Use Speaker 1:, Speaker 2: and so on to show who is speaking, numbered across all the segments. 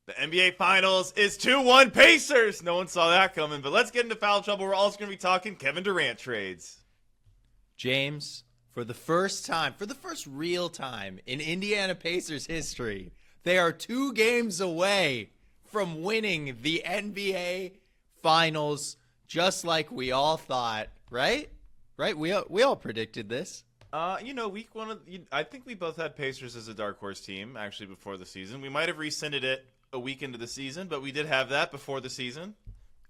Speaker 1: The NBA Finals is 2-1 Pacers. No one saw that coming, but let's get into foul trouble. We're also going to be talking Kevin Durant trades.
Speaker 2: James, for the first real time in Indiana Pacers history, they are 2 games away from winning the NBA Finals, just like we all thought, right? Right? We all predicted this.
Speaker 1: Week one I think we both had Pacers as a dark horse team actually before the season. We might have rescinded it a week into the season, but we did have that before the season.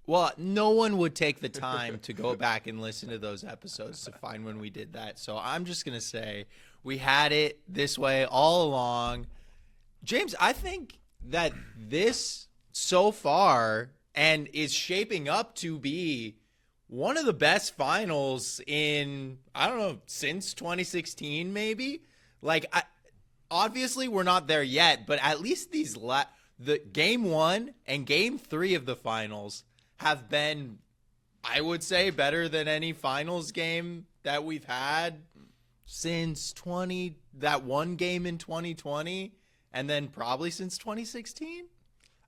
Speaker 2: Well, no one would take the time to go back and listen to those episodes to find when we did that. So I'm just going to say we had it this way all along. James, I think that this so far and is shaping up to be one of the best finals in, I don't know, since 2016 maybe. Obviously we're not there yet, but at least the game 1 and game 3 of the finals have been, I would say, better than any finals game that we've had since that one game in 2020, and then probably since 2016.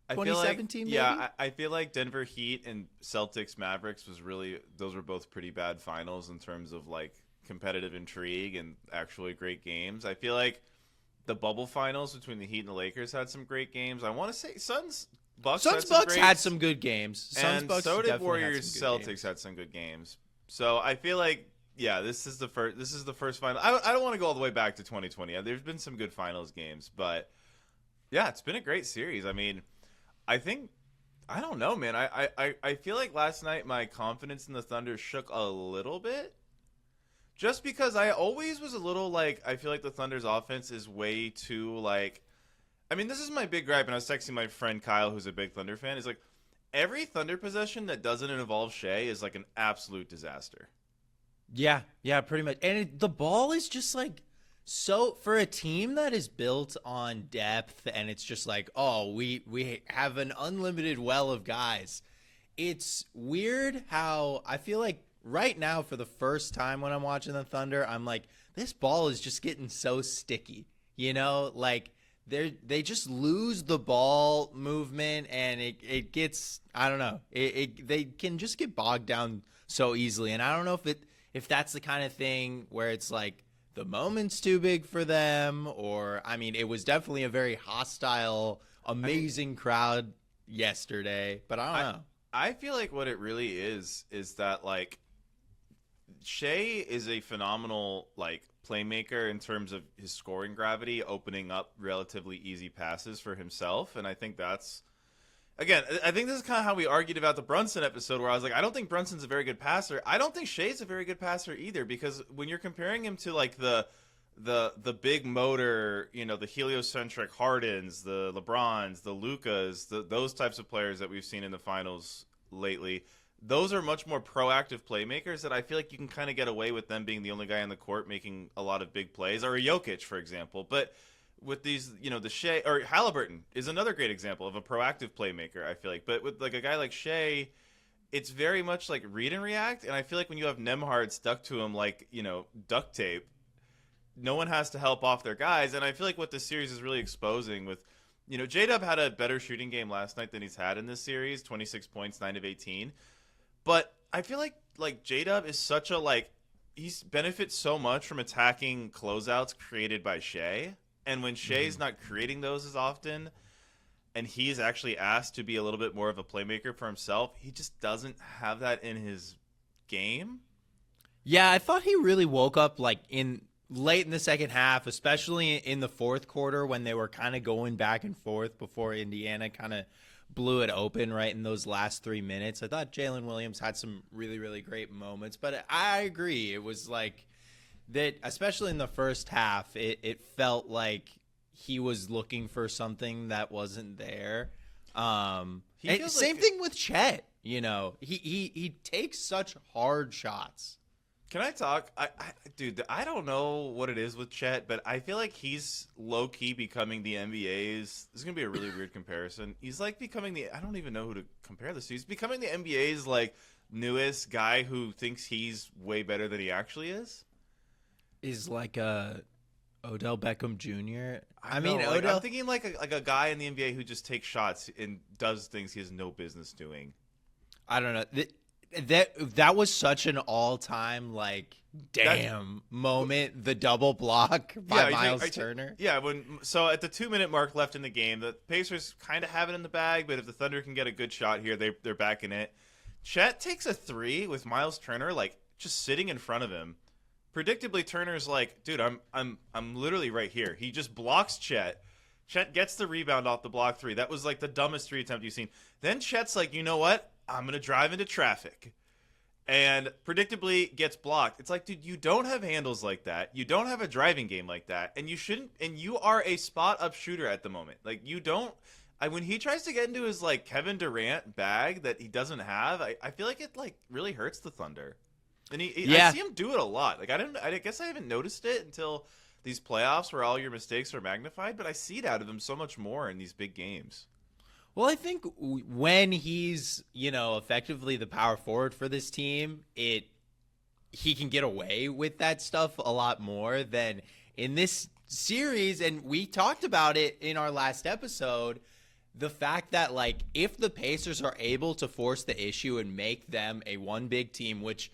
Speaker 2: 2017, maybe?
Speaker 1: Yeah, I feel like Denver Heat and Celtics Mavericks those were both pretty bad finals in terms of like competitive intrigue and actually great games. I feel like the bubble finals between the Heat and the Lakers had some great games. I want to say Bucks
Speaker 2: had some good games.
Speaker 1: Bucks so did Warriors Celtics had some good games. So I feel like this is the first final. I don't want to go all the way back to 2020. There's been some good finals games, but yeah, it's been a great series. I mean, I don't know, man. I feel like last night my confidence in the Thunder shook a little bit. Just because I always was a little like, I feel like the Thunder's offense is way too like, I mean, this is my big gripe, and I was texting my friend Kyle, who's a big Thunder fan. He's like, every Thunder possession that doesn't involve Shea is like an absolute disaster.
Speaker 2: Yeah, pretty much. And the ball is just like, so for a team that is built on depth and it's just like, oh, we have an unlimited well of guys. It's weird how I feel like right now for the first time when I'm watching the Thunder, I'm like, this ball is just getting so sticky, like they just lose the ball movement and it gets, I don't know, they can just get bogged down so easily. And I don't know if that's the kind of thing where it's like, the moment's too big for them, or, I mean, it was definitely a very hostile, amazing crowd yesterday, but I don't know.
Speaker 1: I feel like what it really is that, like, Shea is a phenomenal, like, playmaker in terms of his scoring gravity, opening up relatively easy passes for himself, and I think that's, again, I think this is kind of how we argued about the Brunson episode, where I was like, I don't think Brunson's a very good passer. I don't think Shea's a very good passer either, because when you're comparing him to like the big motor, the heliocentric Hardens, the LeBrons, the Lucas, those types of players that we've seen in the finals lately, those are much more proactive playmakers that I feel like you can kind of get away with them being the only guy on the court making a lot of big plays, or a Jokic, for example. But with these, the Shea, or Halliburton is another great example of a proactive playmaker, I feel like. But with like a guy like Shea, it's very much like read and react. And I feel like when you have Nembhard stuck to him like, duct tape, no one has to help off their guys. And I feel like what this series is really exposing with, J-Dub had a better shooting game last night than he's had in this series, 26 points, 9 of 18. But I feel like J-Dub is such a, he benefits so much from attacking closeouts created by Shea. And when Shea's not creating those as often, and he's actually asked to be a little bit more of a playmaker for himself, he just doesn't have that in his game.
Speaker 2: Yeah, I thought he really woke up late in the second half, especially in the fourth quarter when they were kind of going back and forth before Indiana kind of blew it open right in those last 3 minutes. I thought Jalen Williams had some really, really great moments, but I agree. It was like, that, especially in the first half, it felt like he was looking for something that wasn't there. Same thing with Chet. He takes such hard shots.
Speaker 1: Can I talk? Dude, I don't know what it is with Chet, but I feel like he's low-key becoming the NBA's. This is going to be a really weird comparison. He's like becoming I don't even know who to compare this to. He's becoming the NBA's like newest guy who thinks he's way better than he actually is.
Speaker 2: Is like a Odell Beckham Jr.
Speaker 1: I'm thinking like a guy in the NBA who just takes shots and does things he has no business doing.
Speaker 2: I don't know. That was such an all-time moment. The double block by Miles Turner.
Speaker 1: Yeah, so at the 2-minute mark left in the game, the Pacers kind of have it in the bag, but if the Thunder can get a good shot here, they're back in it. Chet takes a 3 with Miles Turner just sitting in front of him. Predictably, Turner's like, dude, I'm literally right here. He just blocks Chet. Chet gets the rebound off the block 3. That was like the dumbest 3 attempt you've seen. Then Chet's like, you know what? I'm going to drive into traffic. And predictably gets blocked. It's like, dude, you don't have handles like that. You don't have a driving game like that. And you shouldn't. And you are a spot-up shooter at the moment. Like, you don't. When he tries to get into his, Kevin Durant bag that he doesn't have, I feel like it, really hurts the Thunder. And I see him do it a lot. I guess I haven't noticed it until these playoffs where all your mistakes are magnified, but I see it out of him so much more in these big games.
Speaker 2: Well, I think when he's, effectively the power forward for this team, he can get away with that stuff a lot more than in this series. And we talked about it in our last episode, the fact that, if the Pacers are able to force the issue and make them a one big team, which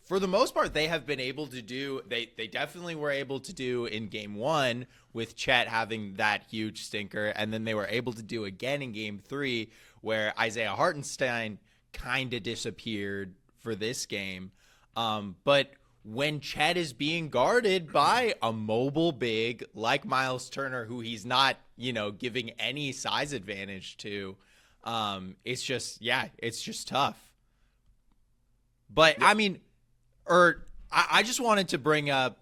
Speaker 2: for the most part, they have been able to do. They definitely were able to do in Game 1 with Chet having that huge stinker, and then they were able to do again in Game 3 where Isaiah Hartenstein kind of disappeared for this game. But when Chet is being guarded by a mobile big like Miles Turner, who he's not, giving any size advantage to, it's just tough. But yeah. I just wanted to bring up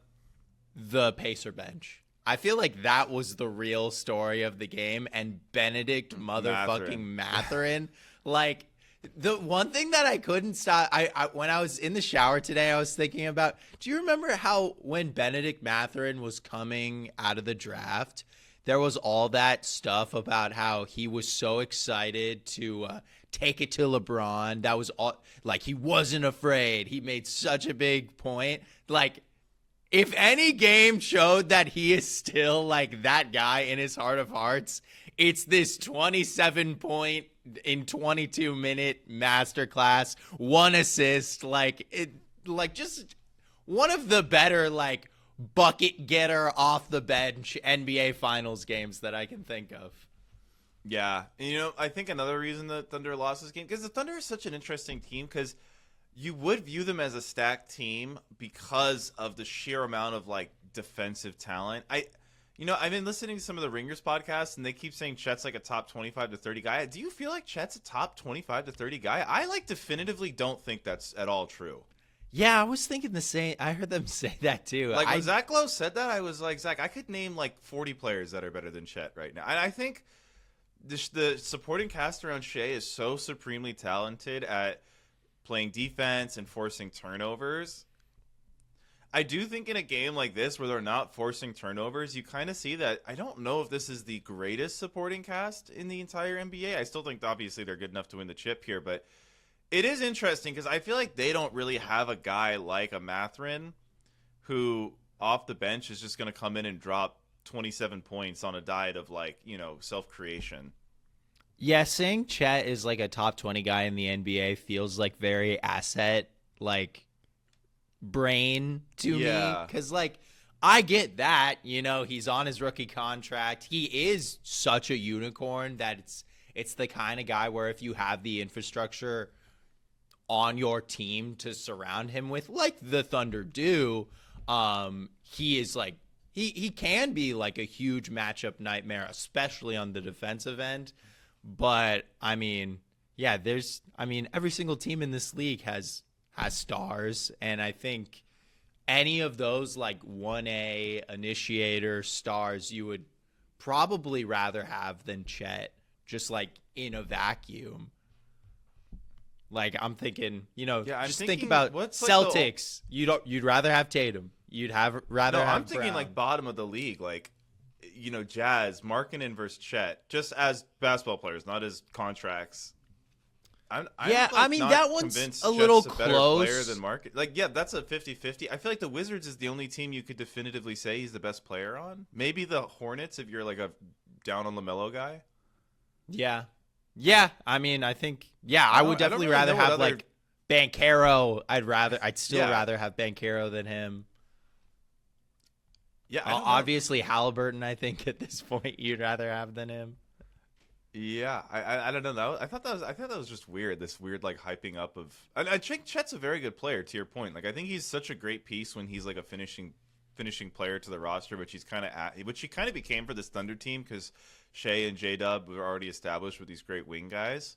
Speaker 2: the Pacer bench. I feel like that was the real story of the game, and Benedict motherfucking Mathurin. The one thing that I couldn't stop, when I was in the shower today, I was thinking about, do you remember how when Benedict Mathurin was coming out of the draft, there was all that stuff about how he was so excited to take it to LeBron. That was all, he wasn't afraid. He made such a big point. If any game showed that he is still that guy in his heart of hearts, it's this 27-point in 22-minute masterclass, 1 assist, just one of the better bucket getter off the bench NBA Finals games that I can think of.
Speaker 1: Yeah, and I think another reason the Thunder lost this game, because the Thunder is such an interesting team, because you would view them as a stacked team because of the sheer amount of defensive talent. I've been listening to some of the Ringers podcasts, and they keep saying Chet's a top 25 to 30 guy. Do you feel like Chet's a top 25 to 30 guy? I definitively don't think that's at all true.
Speaker 2: Yeah, I was thinking the same. I heard them say that too.
Speaker 1: When Zach Lowe said that, I was like, Zach, I could name 40 players that are better than Chet right now. And I think the supporting cast around Shea is so supremely talented at playing defense and forcing turnovers. I do think in a game like this where they're not forcing turnovers, you kind of see that. I don't know if this is the greatest supporting cast in the entire NBA. I still think obviously they're good enough to win the chip here, but it is interesting because I feel like they don't really have a guy like a Mathurin who off the bench is just going to come in and drop 27 points on a diet of self-creation.
Speaker 2: Yeah, saying Chet is a top 20 guy in the NBA feels very asset brain to me, because I get that, he's on his rookie contract. He is such a unicorn that it's the kind of guy where if you have the infrastructure on your team to surround him with, like the Thunder do, he is he can be a huge matchup nightmare, especially on the defensive end. But every single team in this league has stars, and I think any of those 1A initiator stars you would probably rather have than Chet, just in a vacuum. I'm thinking, think about Celtics. You'd rather have Tatum. You'd rather have
Speaker 1: I'm thinking
Speaker 2: Brown.
Speaker 1: Bottom of the league, Jazz, Markkanen versus Chet, just as basketball players, not as contracts. I'm
Speaker 2: Yeah,
Speaker 1: like,
Speaker 2: I mean,
Speaker 1: not
Speaker 2: that one's
Speaker 1: convinced
Speaker 2: a
Speaker 1: Chet's
Speaker 2: little
Speaker 1: better
Speaker 2: close.
Speaker 1: player than Marcus. Like, yeah, that's a 50-50. I feel like the Wizards is the only team you could definitively say he's the best player on. Maybe the Hornets if you're like a down on LaMelo guy.
Speaker 2: Yeah. Yeah, I mean, I think I would
Speaker 1: I don't
Speaker 2: definitely
Speaker 1: really
Speaker 2: rather
Speaker 1: know what
Speaker 2: have
Speaker 1: other-
Speaker 2: like Banchero. I'd still
Speaker 1: Yeah.
Speaker 2: rather have Banchero than him.
Speaker 1: Yeah, I don't know.
Speaker 2: Obviously Halliburton, I think at this point you'd rather have than him.
Speaker 1: Yeah, I don't know. I thought that was just weird. This weird like hyping up of. I think Chet's a very good player. To your point, like I think he's such a great piece when he's like a finishing player to the roster, which he kind of became for this Thunder team because Shea and J-Dub were already established with these great wing guys.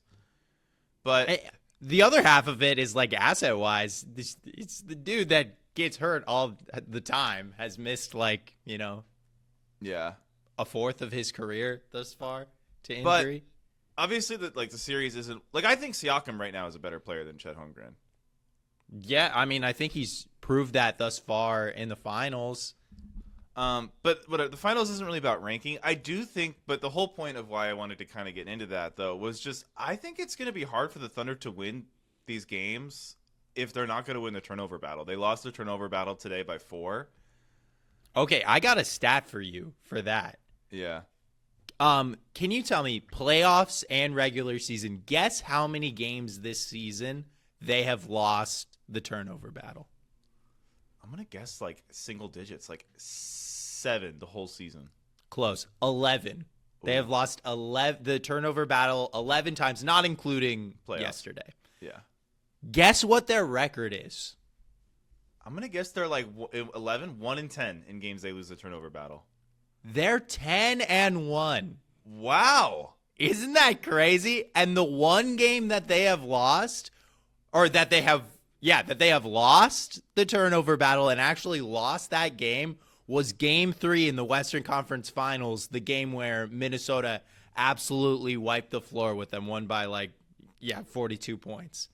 Speaker 1: But
Speaker 2: the other half of it is like asset wise, it's the dude that gets hurt all the time, has missed like
Speaker 1: yeah,
Speaker 2: a fourth of his career thus far to
Speaker 1: But-
Speaker 2: injury.
Speaker 1: obviously the series isn't like I think Siakam right now is a better player than Chet Holmgren.
Speaker 2: Yeah, I mean, I think he's proved that thus far in the finals.
Speaker 1: But the finals isn't really about ranking. I do think, but the whole point of why I wanted to kind of get into that though was just I think it's going to be hard for the Thunder to win these games if they're not going to win the turnover battle. They lost the turnover battle today by 4.
Speaker 2: Okay, I got a stat for you for that.
Speaker 1: Yeah.
Speaker 2: Can you tell me playoffs and regular season? Guess how many games this season they have lost the turnover battle?
Speaker 1: I'm going to guess like single digits, like 7 the whole season.
Speaker 2: Close. 11. They
Speaker 1: Ooh.
Speaker 2: have lost the turnover battle 11 times, not including
Speaker 1: Playoffs.
Speaker 2: yesterday.
Speaker 1: Yeah.
Speaker 2: Guess what their record is?
Speaker 1: I'm going to guess they're like 11, 1-10 in games they lose the turnover battle.
Speaker 2: They're 10-1.
Speaker 1: Wow.
Speaker 2: Isn't that crazy? And the one game that they have lost, or that they have lost the turnover battle and actually lost that game was game 3 in the Western Conference Finals, the game where Minnesota absolutely wiped the floor with them, won by 42 points.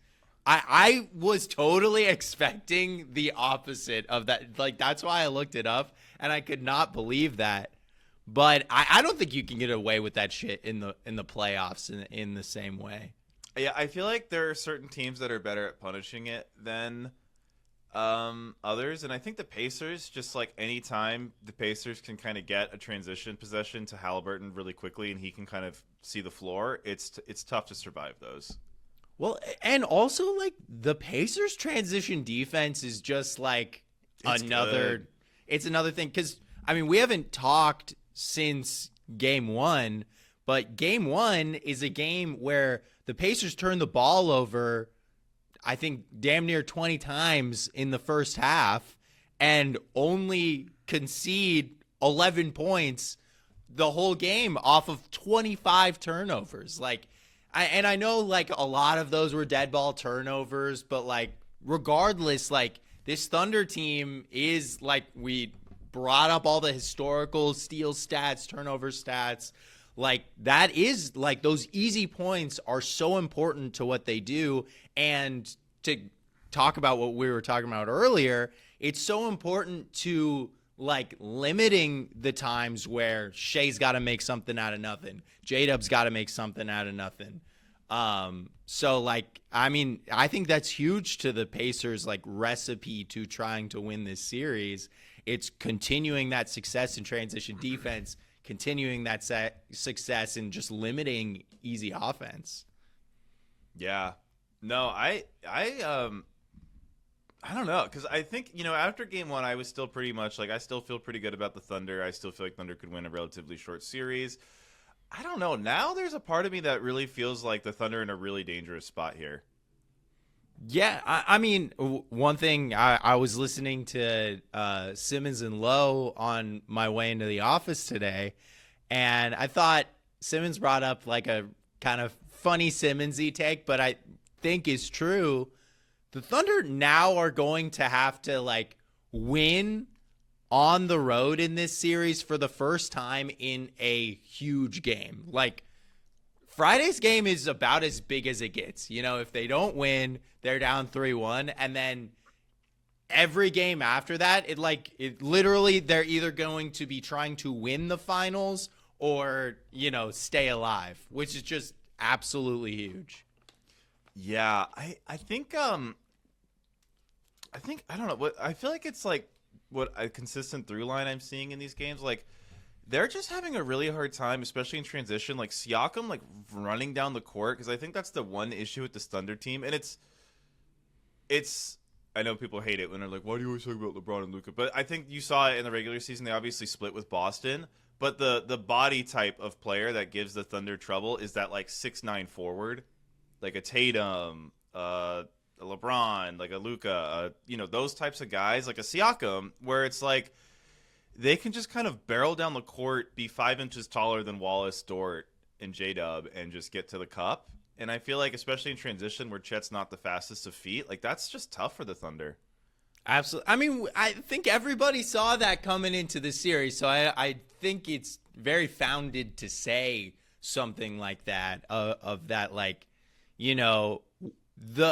Speaker 2: I was totally expecting the opposite of that. Like, that's why I looked it up, and I could not believe that. But I don't think you can get away with that shit in the playoffs in the same way.
Speaker 1: Yeah, I feel like there are certain teams that are better at punishing it than others, and I think the Pacers, just like any time the Pacers can kind of get a transition possession to Halliburton really quickly, and he can kind of see the floor, it's tough to survive those.
Speaker 2: Well, and also like the Pacers' transition defense is just like
Speaker 1: It's good.
Speaker 2: It's another thing because I mean we haven't talked since game 1, but game 1 is a game where the Pacers turned the ball over, I think, damn near 20 times in the first half and only concede 11 points the whole game off of 25 turnovers. Like, I know like a lot of those were dead ball turnovers, but like regardless, like this Thunder team is like we brought up all the historical steal stats, turnover stats. Like that is like those easy points are so important to what they do. And to talk about what we were talking about earlier, it's so important to like limiting the times where Shea's got to make something out of nothing. J-Dub's got to make something out of nothing. So like, I mean, I think that's huge to the Pacers like recipe to trying to win this series. It's continuing that success in transition defense, continuing that success in just limiting easy offense.
Speaker 1: Yeah. No, I don't know, because I think, after game 1, I was still pretty much like, I still feel pretty good about the Thunder. I still feel like Thunder could win a relatively short series. I don't know. Now there's a part of me that really feels like the Thunder in a really dangerous spot here.
Speaker 2: Yeah, I mean, one thing, I was listening to Simmons and Lowe on my way into the office today, and I thought Simmons brought up like a kind of funny Simmons-y take, but I think is true. The Thunder now are going to have to like win on the road in this series for the first time in a huge game. Like Friday's game is about as big as it gets. If they don't win, they're down 3-1, and then every game after that, it literally they're either going to be trying to win the finals or, stay alive, which is just absolutely huge.
Speaker 1: Yeah, I don't know what I feel like it's like what a consistent through line I'm seeing in these games. Like they're just having a really hard time, especially in transition. Like Siakam, like running down the court because I think that's the one issue with the Thunder team, and it's. I know people hate it when they're like, "Why do you always talk about LeBron and Luka?" But I think you saw it in the regular season. They obviously split with Boston, but the body type of player that gives the Thunder trouble is that like 6'9" forward, like a Tatum, a LeBron, like a Luka, those types of guys, like a Siakam, where it's like they can just kind of barrel down the court, be 5 inches taller than Wallace, Dort, and J Dub, and just get to the cup. And I feel like, especially in transition, where Chet's not the fastest of feet, like that's just tough for the Thunder.
Speaker 2: Absolutely. I mean, I think everybody saw that coming into the series, so I think it's very founded to say something like that, of that, like, the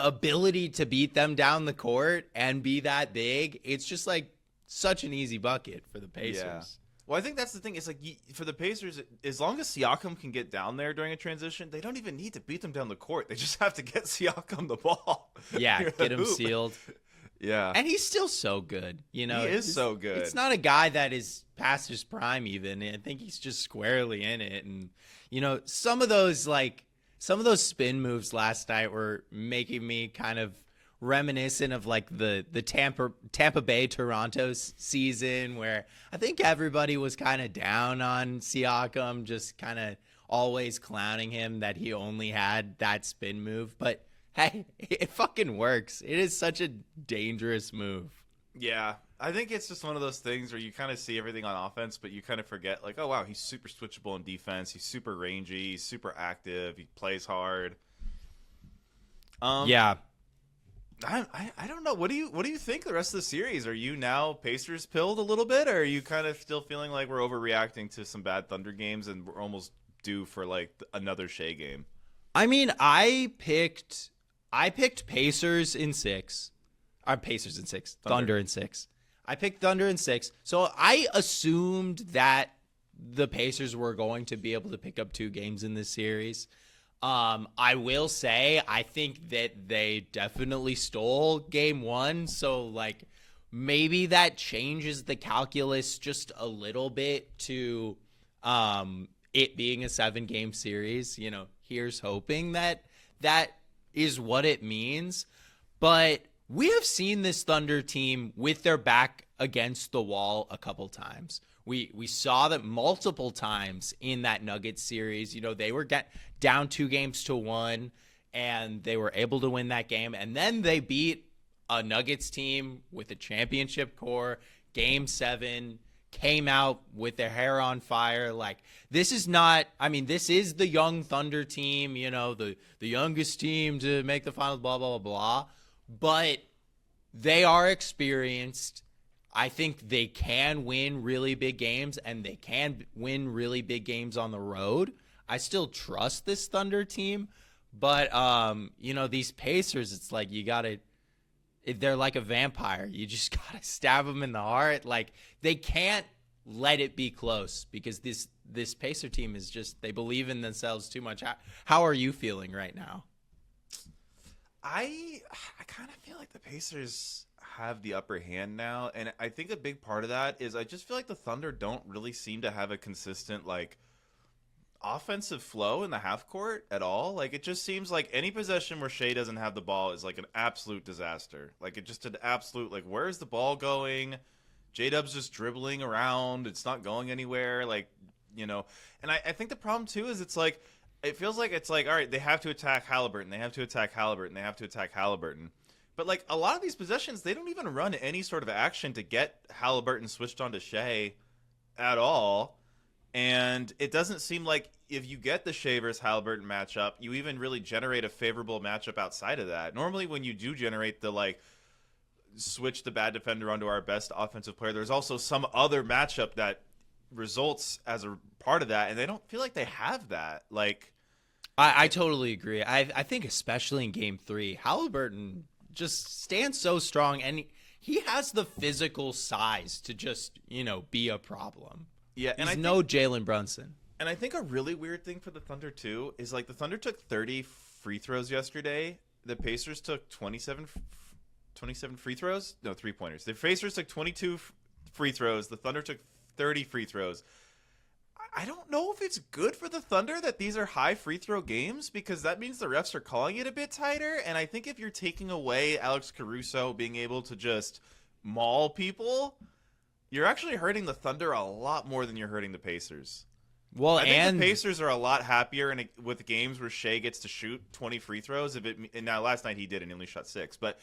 Speaker 2: ability to beat them down the court and be that big. It's just like such an easy bucket for the Pacers.
Speaker 1: Yeah. Well, I think that's the thing. It's like for the Pacers, as long as Siakam can get down there during a transition, they don't even need to beat them down the court. They just have to get Siakam the ball.
Speaker 2: Yeah, get him sealed.
Speaker 1: Yeah.
Speaker 2: And he's still so good.
Speaker 1: He is so good.
Speaker 2: It's not a guy that is past his prime even. I think he's just squarely in it. And, some of those spin moves last night were making me kind of reminiscent of like the Tampa Bay Toronto season, where I think everybody was kind of down on Siakam, just kind of always clowning him that he only had that spin move. But hey, it fucking works. It is such a dangerous move.
Speaker 1: Yeah, I think it's just one of those things where you kind of see everything on offense, but you kind of forget, like, oh wow, he's super switchable in defense. He's super rangy. He's super active. He plays hard.
Speaker 2: Yeah.
Speaker 1: I don't know. What do you think the rest of the series? Are you now Pacers pilled a little bit, or are you kind of still feeling like we're overreacting to some bad Thunder games and we're almost due for like another Shea game?
Speaker 2: I mean, I picked Pacers in 6. Pacers in 6. Thunder in 6. I picked Thunder in 6. So I assumed that the Pacers were going to be able to pick up 2 games in this series. I will say, I think that they definitely stole game 1. So like maybe that changes the calculus just a little bit to, it being a 7-game series. Here's hoping that is what it means. But we have seen this Thunder team with their back against the wall a couple times. We saw that multiple times in that Nuggets series. They were down 2-1, and they were able to win that game. And then they beat a Nuggets team with a championship core. Game 7, came out with their hair on fire. Like, this is the young Thunder team, the youngest team to make the finals, blah, blah, blah, blah. But they are experienced. I think they can win really big games, and they can win really big games on the road. I still trust this Thunder team, but these Pacers, it's like they're like a vampire. You just gotta stab them in the heart. Like, they can't let it be close because this Pacer team is just, they believe in themselves too much. How are you feeling right now?
Speaker 1: I kind of feel like the Pacers have the upper hand now, and I think a big part of that is I just feel like the Thunder don't really seem to have a consistent like offensive flow in the half court at all. Like, it just seems like any possession where Shea doesn't have the ball is like an absolute disaster. Like, it just an absolute, like, where's the ball going? J-Dub's just dribbling around. It's not going anywhere. Like, and I think the problem too is it's like, it feels like it's like, all right, they have to attack Halliburton. They have to attack Halliburton. They have to attack Halliburton. But, like, a lot of these possessions, they don't even run any sort of action to get Halliburton switched onto Shea at all. And it doesn't seem like if you get the Shea versus Halliburton matchup, you even really generate a favorable matchup outside of that. Normally, when you do generate the, like, switch the bad defender onto our best offensive player, there's also some other matchup that results as a part of that. And they don't feel like they have that. Like,
Speaker 2: I totally agree. I think especially in Game 3, Halliburton just stands so strong, and he has the physical size to just, be a problem.
Speaker 1: Yeah, and
Speaker 2: he's no Jalen Brunson.
Speaker 1: And I think a really weird thing for the Thunder too is like the Thunder took 30 free throws yesterday, the Pacers took 27 free throws. No, 3-pointers. The Pacers took 22 free throws. The Thunder took 30 free throws. I don't know if it's good for the Thunder that these are high free throw games, because that means the refs are calling it a bit tighter. And I think if you're taking away Alex Caruso being able to just maul people, you're actually hurting the Thunder a lot more than you're hurting the Pacers.
Speaker 2: Well,
Speaker 1: I think the Pacers are a lot happier with games where Shea gets to shoot 20 free throws. And now last night he did and he only shot 6, but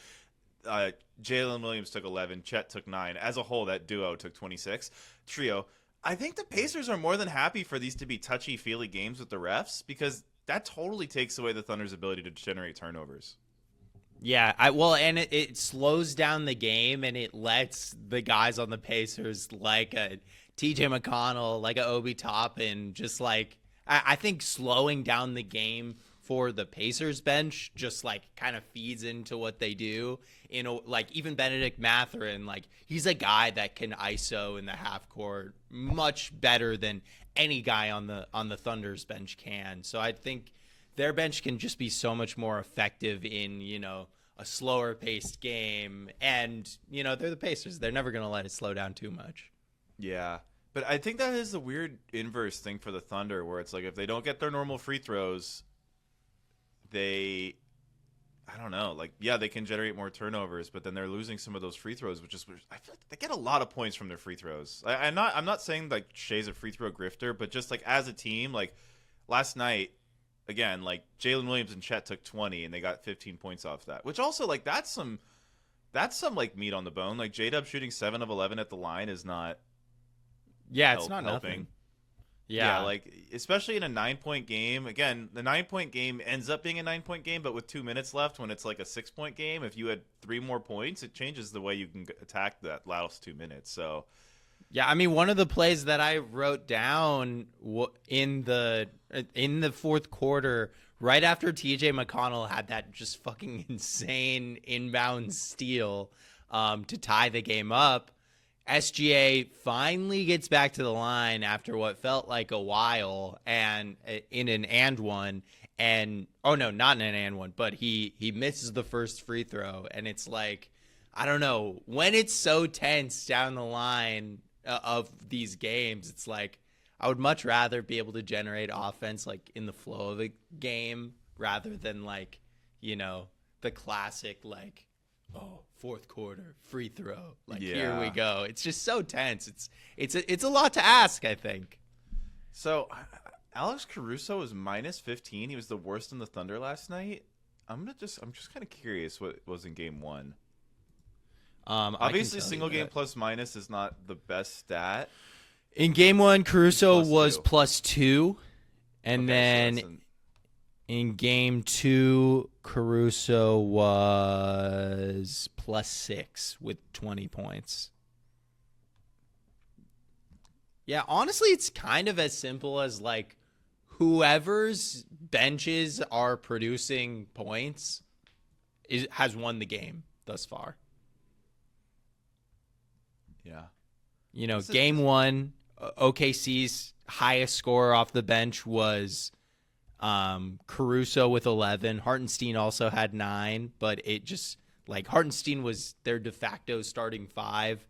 Speaker 1: Jalen Williams took 11, Chet took 9. As a whole, that duo took 26. Trio. I think the Pacers are more than happy for these to be touchy-feely games with the refs, because that totally takes away the Thunder's ability to generate turnovers.
Speaker 2: Yeah, and it slows down the game, and it lets the guys on the Pacers like a TJ McConnell, like a Obi Toppin, just like I think slowing down the game for the Pacers bench just like kind of feeds into what they do. Like even Benedict Mathurin, like he's a guy that can ISO in the half court much better than any guy on the Thunder's bench can. So I think their bench can just be so much more effective in, a slower paced game. And, they're the Pacers. They're never going to let it slow down too much.
Speaker 1: Yeah. But I think that is the weird inverse thing for the Thunder, where it's like if they don't get their normal free throws, I don't know, like, yeah, they can generate more turnovers, but then they're losing some of those free throws, I feel like they get a lot of points from their free throws. I'm not saying like Shea's a free throw grifter, but just like as a team, like last night, again, like Jalen Williams and Chet took 20 and they got 15 points off that, which also like that's some like meat on the bone. Like J-Dub shooting 7 of 11 at the line is not.
Speaker 2: Yeah, it's not
Speaker 1: helping.
Speaker 2: Nothing.
Speaker 1: Yeah, like especially in a 9-point game. Again, the 9-point game ends up being a 9-point game, but with 2 minutes left, when it's like a 6-point game, if you had 3 more points, it changes the way you can attack that last 2 minutes. So,
Speaker 2: yeah, I mean, one of the plays that I wrote down in the fourth quarter, right after TJ McConnell had that just fucking insane inbound steal to tie the game up, SGA finally gets back to the line after what felt like a while, and in an and one, and oh no, not in an and one, but he misses the first free throw, and it's like, I don't know, when it's so tense down the line of these games, it's like I would much rather be able to generate offense like in the flow of a game rather than like, the classic like, oh, fourth quarter free throw, like Here we go. It's just so tense. It's a lot to ask, I think.
Speaker 1: So Alex Caruso was minus 15. He was the worst in the Thunder last night. I'm just kind of curious what was in game 1. Obviously single game plus minus is not the best stat.
Speaker 2: In game 1, Caruso was +2, and then in game 2, Caruso was +6 with 20 points. Yeah, honestly, it's kind of as simple as like whoever's benches are producing points has won the game thus far.
Speaker 1: Yeah.
Speaker 2: Game 1, OKC's highest scorer off the bench was Caruso with 11. Hartenstein also had 9, but it just like Hartenstein was their de facto starting 5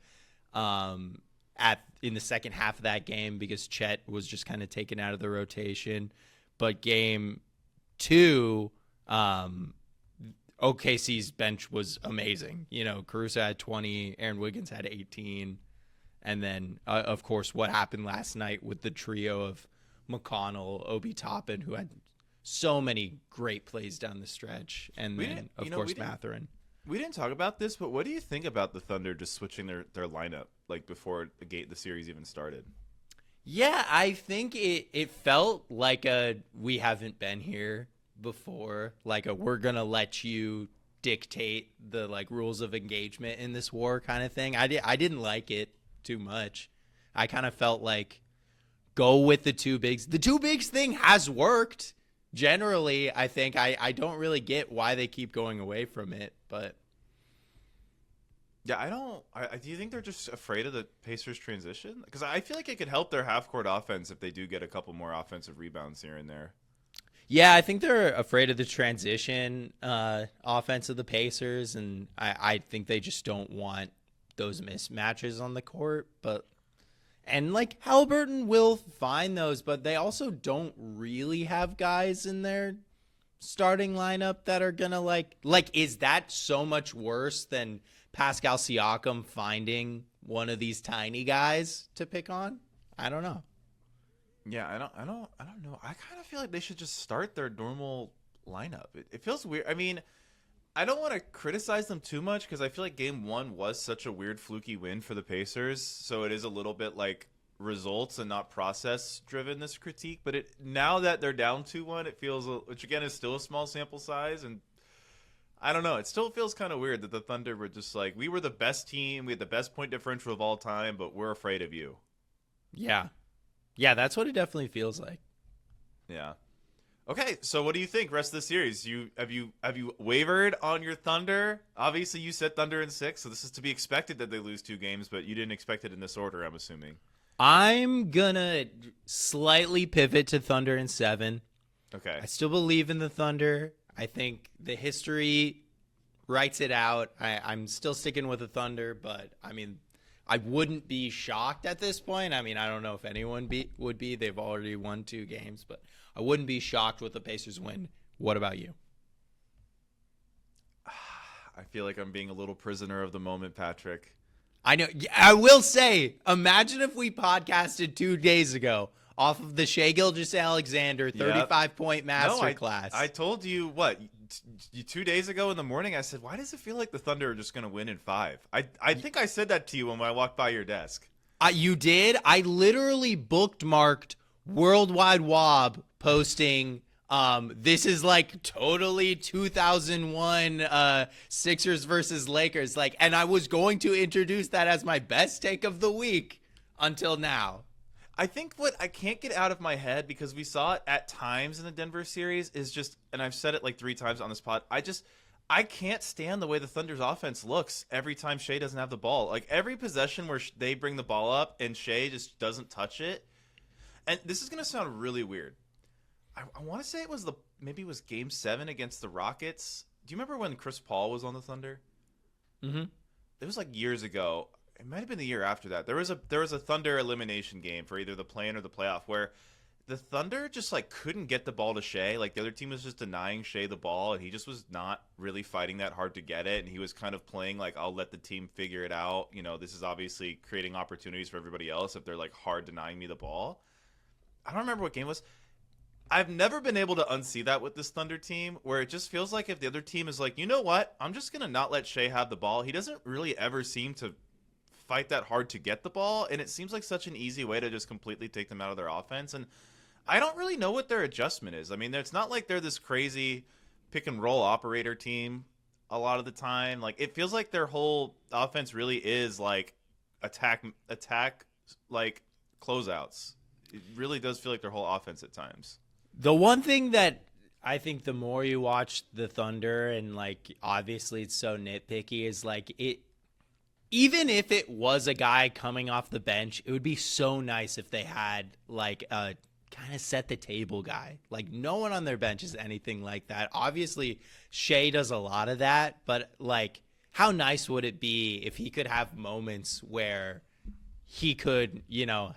Speaker 2: in the second half of that game because Chet was just kind of taken out of the rotation. But game 2, OKC's bench was amazing. Caruso had 20, Aaron Wiggins had 18, and then of course what happened last night with the trio of McConnell, Obi Toppin, who had so many great plays down the stretch, and then of course Mathurin.
Speaker 1: We didn't talk about this, but what do you think about the Thunder just switching their lineup like before the series even started?
Speaker 2: Yeah, I think it felt like we haven't been here before, like we're gonna let you dictate the like rules of engagement in this war kind of thing. I didn't like it too much. I kind of felt like go with the two bigs. The two bigs thing has worked. Generally, I think I don't really get why they keep going away from it, but
Speaker 1: yeah, I don't. Do you think they're just afraid of the Pacers' transition? Because I feel like it could help their half-court offense if they do get a couple more offensive rebounds here and there.
Speaker 2: Yeah, I think they're afraid of the transition offense of the Pacers, and I think they just don't want those mismatches on the court. And like Halliburton will find those, but they also don't really have guys in their starting lineup that are gonna like is that so much worse than Pascal Siakam finding one of these tiny guys to pick on? I don't know.
Speaker 1: Yeah, I don't know. I kind of feel like they should just start their normal lineup. It feels weird. I mean, I don't want to criticize them too much because I feel like game one was such a weird fluky win for the Pacers, so it is a little bit like results and not process driven, this critique. But now that they're down 2-1, it feels, which again is still a small sample size, and I don't know, it still feels kind of weird that the Thunder were just like, we were the best team, we had the best point differential of all time, but we're afraid of you.
Speaker 2: Yeah, that's what it definitely feels like.
Speaker 1: Yeah. Okay, so what do you think rest of the series? Have you wavered on your Thunder? Obviously, you said Thunder in 6, so this is to be expected that they lose 2 games, but you didn't expect it in this order, I'm assuming.
Speaker 2: I'm gonna slightly pivot to Thunder in 7.
Speaker 1: Okay.
Speaker 2: I still believe in the Thunder. I think the history writes it out. I'm still sticking with the Thunder, but I mean, I wouldn't be shocked at this point. I mean, I don't know if anyone would be. They've already won 2 games, but I wouldn't be shocked with the Pacers win. What about you?
Speaker 1: I feel like I'm being a little prisoner of the moment, Patrick.
Speaker 2: I know. I will say, imagine if we podcasted 2 days ago off of the Shai Gilgeous-Alexander 35-point masterclass.
Speaker 1: I told you, 2 days ago in the morning, I said, why does it feel like the Thunder are just going to win in 5? I think I said that to you when I walked by your desk.
Speaker 2: You did? I literally bookmarked Worldwide Wob posting, this is like totally 2001 Sixers versus Lakers. And I was going to introduce that as my best take of the week until now.
Speaker 1: I think what I can't get out of my head, because we saw it at times in the Denver series, is just, and I've said it like 3 times on this pod, I can't stand the way the Thunder's offense looks every time Shai doesn't have the ball. Like every possession where they bring the ball up and Shai just doesn't touch it. And this is going to sound really weird. I want to say maybe it was game 7 against the Rockets. Do you remember when Chris Paul was on the Thunder?
Speaker 2: Mm-hmm.
Speaker 1: It was like years ago. It might have been the year after that. There was a Thunder elimination game for either the play-in or the playoff where the Thunder just like couldn't get the ball to Shai. Like the other team was just denying Shai the ball, and he just was not really fighting that hard to get it. And he was kind of playing like, I'll let the team figure it out. You know, this is obviously creating opportunities for everybody else if they're like hard denying me the ball. I don't remember what game it was. I've never been able to unsee that with this Thunder team, where it just feels like if the other team is like, you know what, I'm just going to not let Shai have the ball. He doesn't really ever seem to fight that hard to get the ball, and it seems like such an easy way to just completely take them out of their offense. And I don't really know what their adjustment is. I mean, it's not like they're this crazy pick and roll operator team a lot of the time. Like it feels like their whole offense really is like attack like closeouts. It really does feel like their whole offense at times.
Speaker 2: The one thing that I think the more you watch the Thunder, and like obviously it's so nitpicky, is like it. Even if it was a guy coming off the bench, it would be so nice if they had like a kind of set the table guy. Like no one on their bench is anything like that. Obviously, Shai does a lot of that, but like how nice would it be if he could have moments where he could,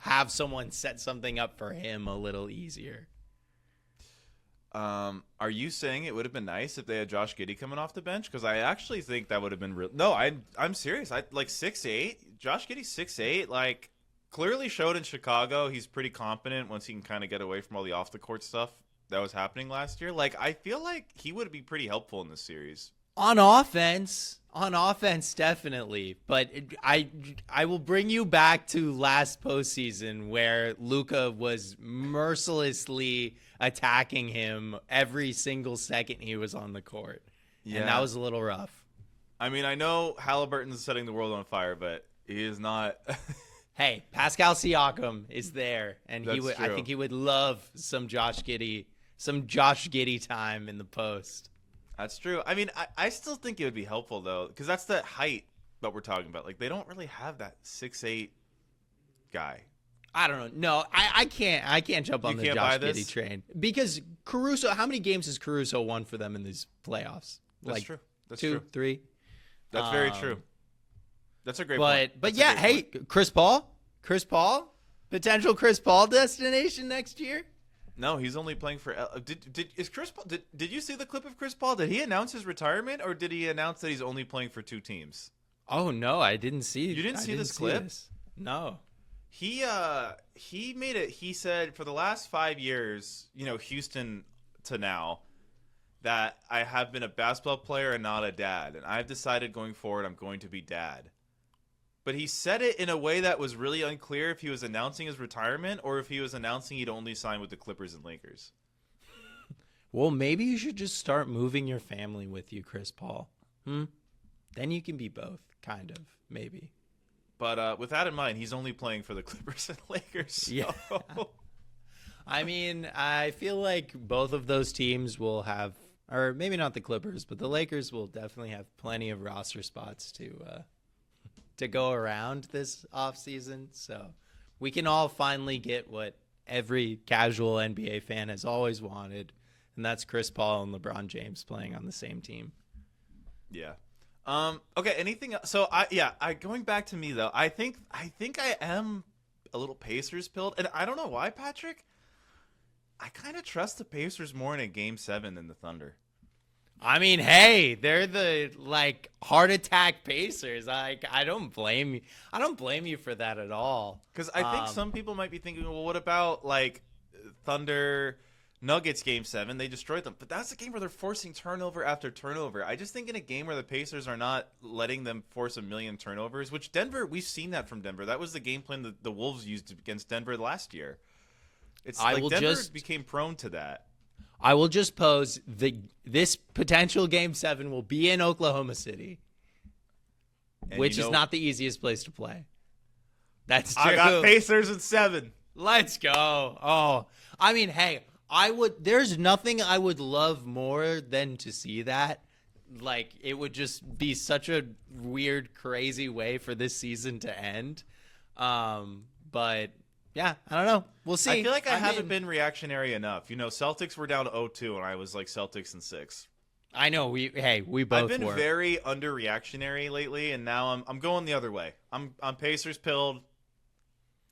Speaker 2: have someone set something up for him a little easier?
Speaker 1: Are you saying it would have been nice if they had Josh Giddey coming off the bench? Because I actually think that would have been real. No, I'm serious. I like 6'8". Josh Giddey 6'8". Like clearly showed in Chicago he's pretty competent once he can kind of get away from all the off the court stuff that was happening last year. Like I feel like he would be pretty helpful in this series.
Speaker 2: On offense, definitely. But I will bring you back to last postseason where Luka was mercilessly attacking him every single second he was on the court. Yeah. And that was a little rough.
Speaker 1: I mean, I know Halliburton's setting the world on fire, but he is not.
Speaker 2: Hey, Pascal Siakam is there, and
Speaker 1: That's true.
Speaker 2: I think he would love some Josh Giddey time in the post.
Speaker 1: That's true. I mean, I still think it would be helpful, though, because that's the height that we're talking about. Like, they don't really have that 6'8" guy.
Speaker 2: I don't know. No, I can't jump on the Josh Giddey train because Caruso. How many games has Caruso won for them in these playoffs?
Speaker 1: That's true. That's
Speaker 2: two,
Speaker 1: true.
Speaker 2: 3.
Speaker 1: That's very true. That's a great
Speaker 2: point. But yeah, hey,
Speaker 1: point.
Speaker 2: Chris Paul, potential Chris Paul destination next year.
Speaker 1: No, he's only playing for. Is Chris Paul? Did you see the clip of Chris Paul? Did he announce his retirement, or did he announce that he's only playing for 2 teams?
Speaker 2: Oh no, I didn't see.
Speaker 1: You didn't see this clip?
Speaker 2: No.
Speaker 1: He made it. He said for the last 5 years, Houston to now, that I have been a basketball player and not a dad, and I've decided going forward I'm going to be dad. But he said it in a way that was really unclear if he was announcing his retirement or if he was announcing he'd only sign with the Clippers and Lakers.
Speaker 2: Well, maybe you should just start moving your family with you, Chris Paul. Then you can be both, kind of, maybe.
Speaker 1: But with that in mind, he's only playing for the Clippers and Lakers. So.
Speaker 2: Yeah. I mean, I feel like both of those teams will have, or maybe not the Clippers, but the Lakers will definitely have plenty of roster spots to go around this offseason. So we can all finally get what every casual NBA fan has always wanted, and that's Chris Paul and LeBron James playing on the same team.
Speaker 1: Yeah. Okay, anything else? So I going back to me though, I think I am a little Pacers pilled, and I don't know why, Patrick. I kind of trust the Pacers more in a Game 7 than the Thunder.
Speaker 2: I mean, hey, they're the heart attack Pacers. I don't blame you. I don't blame you for that at all.
Speaker 1: Because I think some people might be thinking, well, what about Thunder Nuggets Game 7? They destroyed them, but that's a game where they're forcing turnover after turnover. I just think in a game where the Pacers are not letting them force a million turnovers, which Denver, we've seen that from Denver. That was the game plan that the Wolves used against Denver last year. It's Denver became prone to that.
Speaker 2: I will just pose this potential Game 7 will be in Oklahoma City, which is not the easiest place to play. That's true.
Speaker 1: I got Pacers in 7.
Speaker 2: Let's go. Oh, I mean, hey, there's nothing I would love more than to see that. It would just be such a weird, crazy way for this season to end. But yeah, I don't know. We'll see.
Speaker 1: I feel like I haven't been reactionary enough. Celtics were down 0-2, and I was like Celtics in 6.
Speaker 2: I know. We both.
Speaker 1: I've been very underreactionary lately, and now I'm going the other way. I'm Pacers pilled.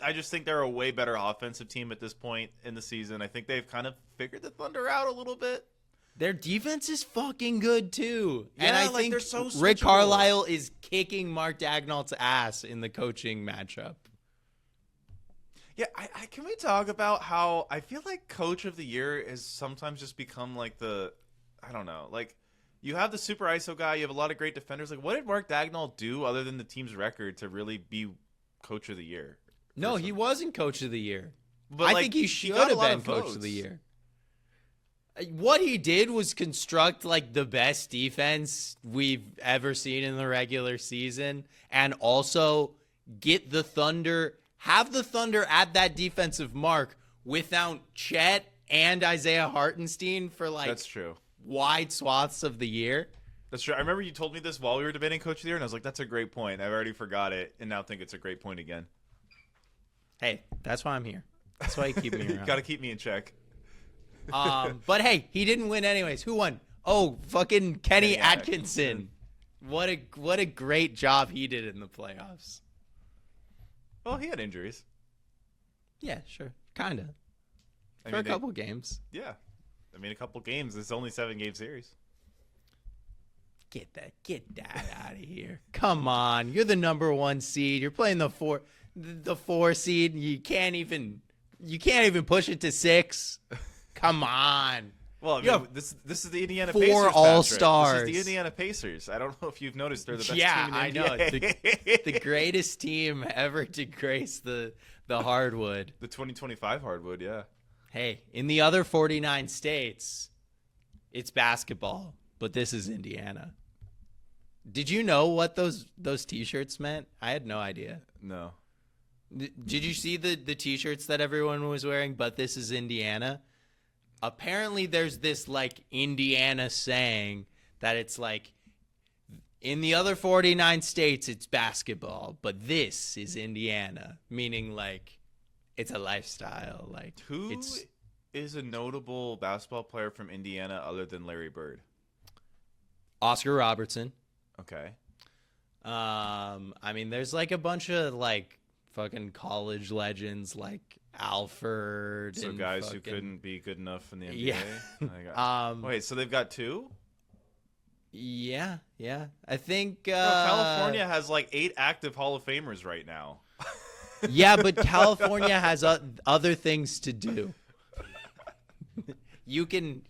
Speaker 1: I just think they're a way better offensive team at this point in the season. I think they've kind of figured the Thunder out a little bit.
Speaker 2: Their defense is fucking good too,
Speaker 1: yeah,
Speaker 2: and I think
Speaker 1: they're so
Speaker 2: Rick Carlisle is kicking Mark Dagnall's ass in the coaching matchup.
Speaker 1: Yeah, can we talk about how I feel like Coach of the Year has sometimes just become I don't know, you have the super ISO guy, you have a lot of great defenders. What did Mark Dagnall do other than the team's record to really be Coach of the Year?
Speaker 2: No, he wasn't Coach of the Year.
Speaker 1: But
Speaker 2: I think he should have been Coach of the Year. What he did was construct the best defense we've ever seen in the regular season, and also get the Thunder. Have the Thunder at that defensive mark without Chet and Isaiah Hartenstein for
Speaker 1: That's true.
Speaker 2: Wide swaths of the year.
Speaker 1: That's true. I remember you told me this while we were debating Coach of the Year, and I was like, that's a great point. I've already forgot it, and now think it's a great point again.
Speaker 2: Hey, that's why I'm here. That's why you keep me around.
Speaker 1: Got to keep me in check.
Speaker 2: But hey, he didn't win anyways. Who won? Oh, fucking Kenny Atkinson. What a great job he did in the playoffs.
Speaker 1: Well, he had injuries.
Speaker 2: Yeah, sure. Kind of. For a couple games.
Speaker 1: Yeah. A couple games. It's only 7-game series.
Speaker 2: Get that out of here. Come on. You're the number 1 seed. You're playing the 4 seed. You can't even push it to 6. Come on.
Speaker 1: Well, this is the Indiana
Speaker 2: 4
Speaker 1: Pacers. 4
Speaker 2: All-Stars.
Speaker 1: This is the Indiana Pacers. I don't know if you've noticed they're the best team in the
Speaker 2: I know. The greatest team ever to grace the hardwood.
Speaker 1: The 2025 hardwood, yeah.
Speaker 2: Hey, in the other 49 states, it's basketball, but this is Indiana. Did you know what those T-shirts meant? I had no idea.
Speaker 1: No.
Speaker 2: Did you see the T-shirts that everyone was wearing, but this is Indiana? Apparently there's this Indiana saying that it's in the other 49 states it's basketball, but this is Indiana, meaning it's a lifestyle. Like,
Speaker 1: Who
Speaker 2: it's
Speaker 1: is a notable basketball player from Indiana other than Larry Bird?
Speaker 2: Oscar Robertson.
Speaker 1: Okay.
Speaker 2: I mean, there's like a bunch of like fucking college legends like Alford.
Speaker 1: So
Speaker 2: and
Speaker 1: guys who
Speaker 2: fucking-
Speaker 1: couldn't be good enough in the NBA.
Speaker 2: Yeah.
Speaker 1: Wait, so they've got two?
Speaker 2: Yeah. I think
Speaker 1: Bro, California has like 8 active Hall of Famers right now.
Speaker 2: Yeah, but California has other things to do. You can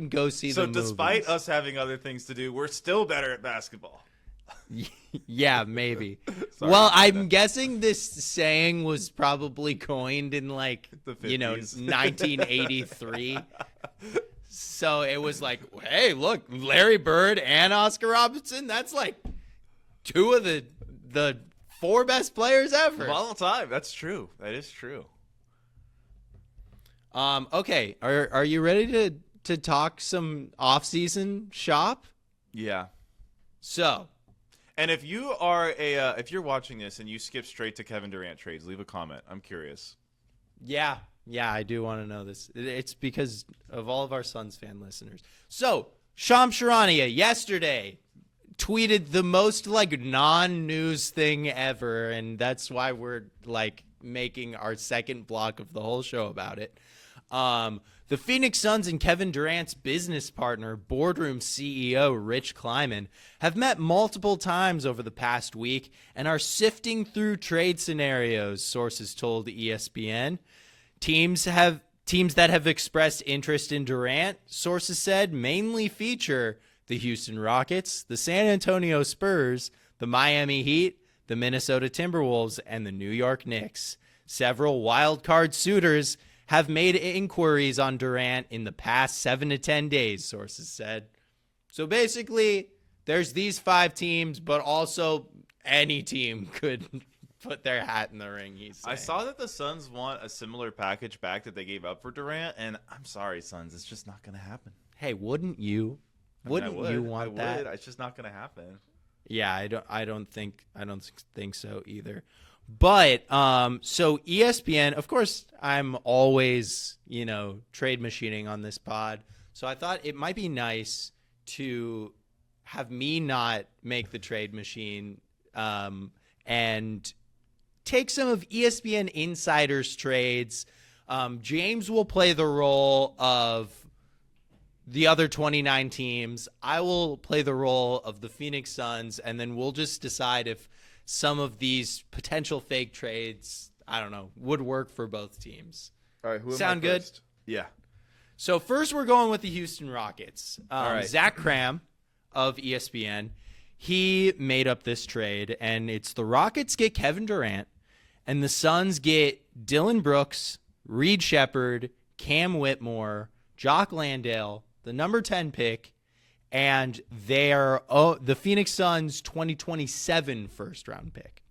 Speaker 2: go see
Speaker 1: So
Speaker 2: the
Speaker 1: despite
Speaker 2: movies.
Speaker 1: us having other things to do, we're still better at basketball.
Speaker 2: Yeah, maybe.
Speaker 1: Sorry,
Speaker 2: Well,
Speaker 1: Amanda.
Speaker 2: I'm guessing this saying was probably coined in like
Speaker 1: The
Speaker 2: 50s.
Speaker 1: 50s.
Speaker 2: 1983. So it was like, hey, look, Larry Bird and Oscar Robertson. That's like 2 of the 4 best players ever.
Speaker 1: Of all time. That's true. That is true.
Speaker 2: Okay, are you ready to talk some off-season shop?
Speaker 1: Yeah.
Speaker 2: So,
Speaker 1: And if you are if you're watching this and you skip straight to Kevin Durant trades, leave a comment. I'm curious.
Speaker 2: yeah, I do want to know this. It's because of all of our Suns fan listeners. So, Shams Charania yesterday tweeted the most like non-news thing ever, and that's why we're like making our second block of the whole show about it. The Phoenix Suns and Kevin Durant's business partner, boardroom CEO Rich Kleiman, have met multiple times over the past week and are sifting through trade scenarios, sources told ESPN. Teams that have expressed interest in Durant, sources said, mainly feature the Houston Rockets, the San Antonio Spurs, the Miami Heat, the Minnesota Timberwolves, and the New York Knicks. Several wild card suitors have made inquiries on Durant in the past 7 to 10 days, sources said. So basically, there's these 5 teams, but also any team could put their hat in the ring, he's saying.
Speaker 1: I saw that the Suns want a similar package back that they gave up for Durant, and I'm sorry, Suns, it's just not going to happen.
Speaker 2: Hey, wouldn't you? Wouldn't you want that?
Speaker 1: It's just not going to happen.
Speaker 2: Yeah, I don't think so either. But so ESPN, of course, I'm always, trade machining on this pod. So I thought it might be nice to have me not make the trade machine and take some of ESPN Insider's trades. James will play the role of the other 29 teams. I will play the role of the Phoenix Suns, and then we'll just decide if some of these potential fake trades, I don't know, would work for both teams.
Speaker 1: All right, who am
Speaker 2: Sound
Speaker 1: I
Speaker 2: good?
Speaker 1: first? Yeah.
Speaker 2: So first we're going with the Houston Rockets.
Speaker 1: All right.
Speaker 2: Zach Cram of ESPN, he made up this trade, and it's the Rockets get Kevin Durant, and the Suns get Dylan Brooks, Reed Shepherd, Cam Whitmore, Jock Landale, the number 10 pick, and the Phoenix Suns 2027 first-round pick.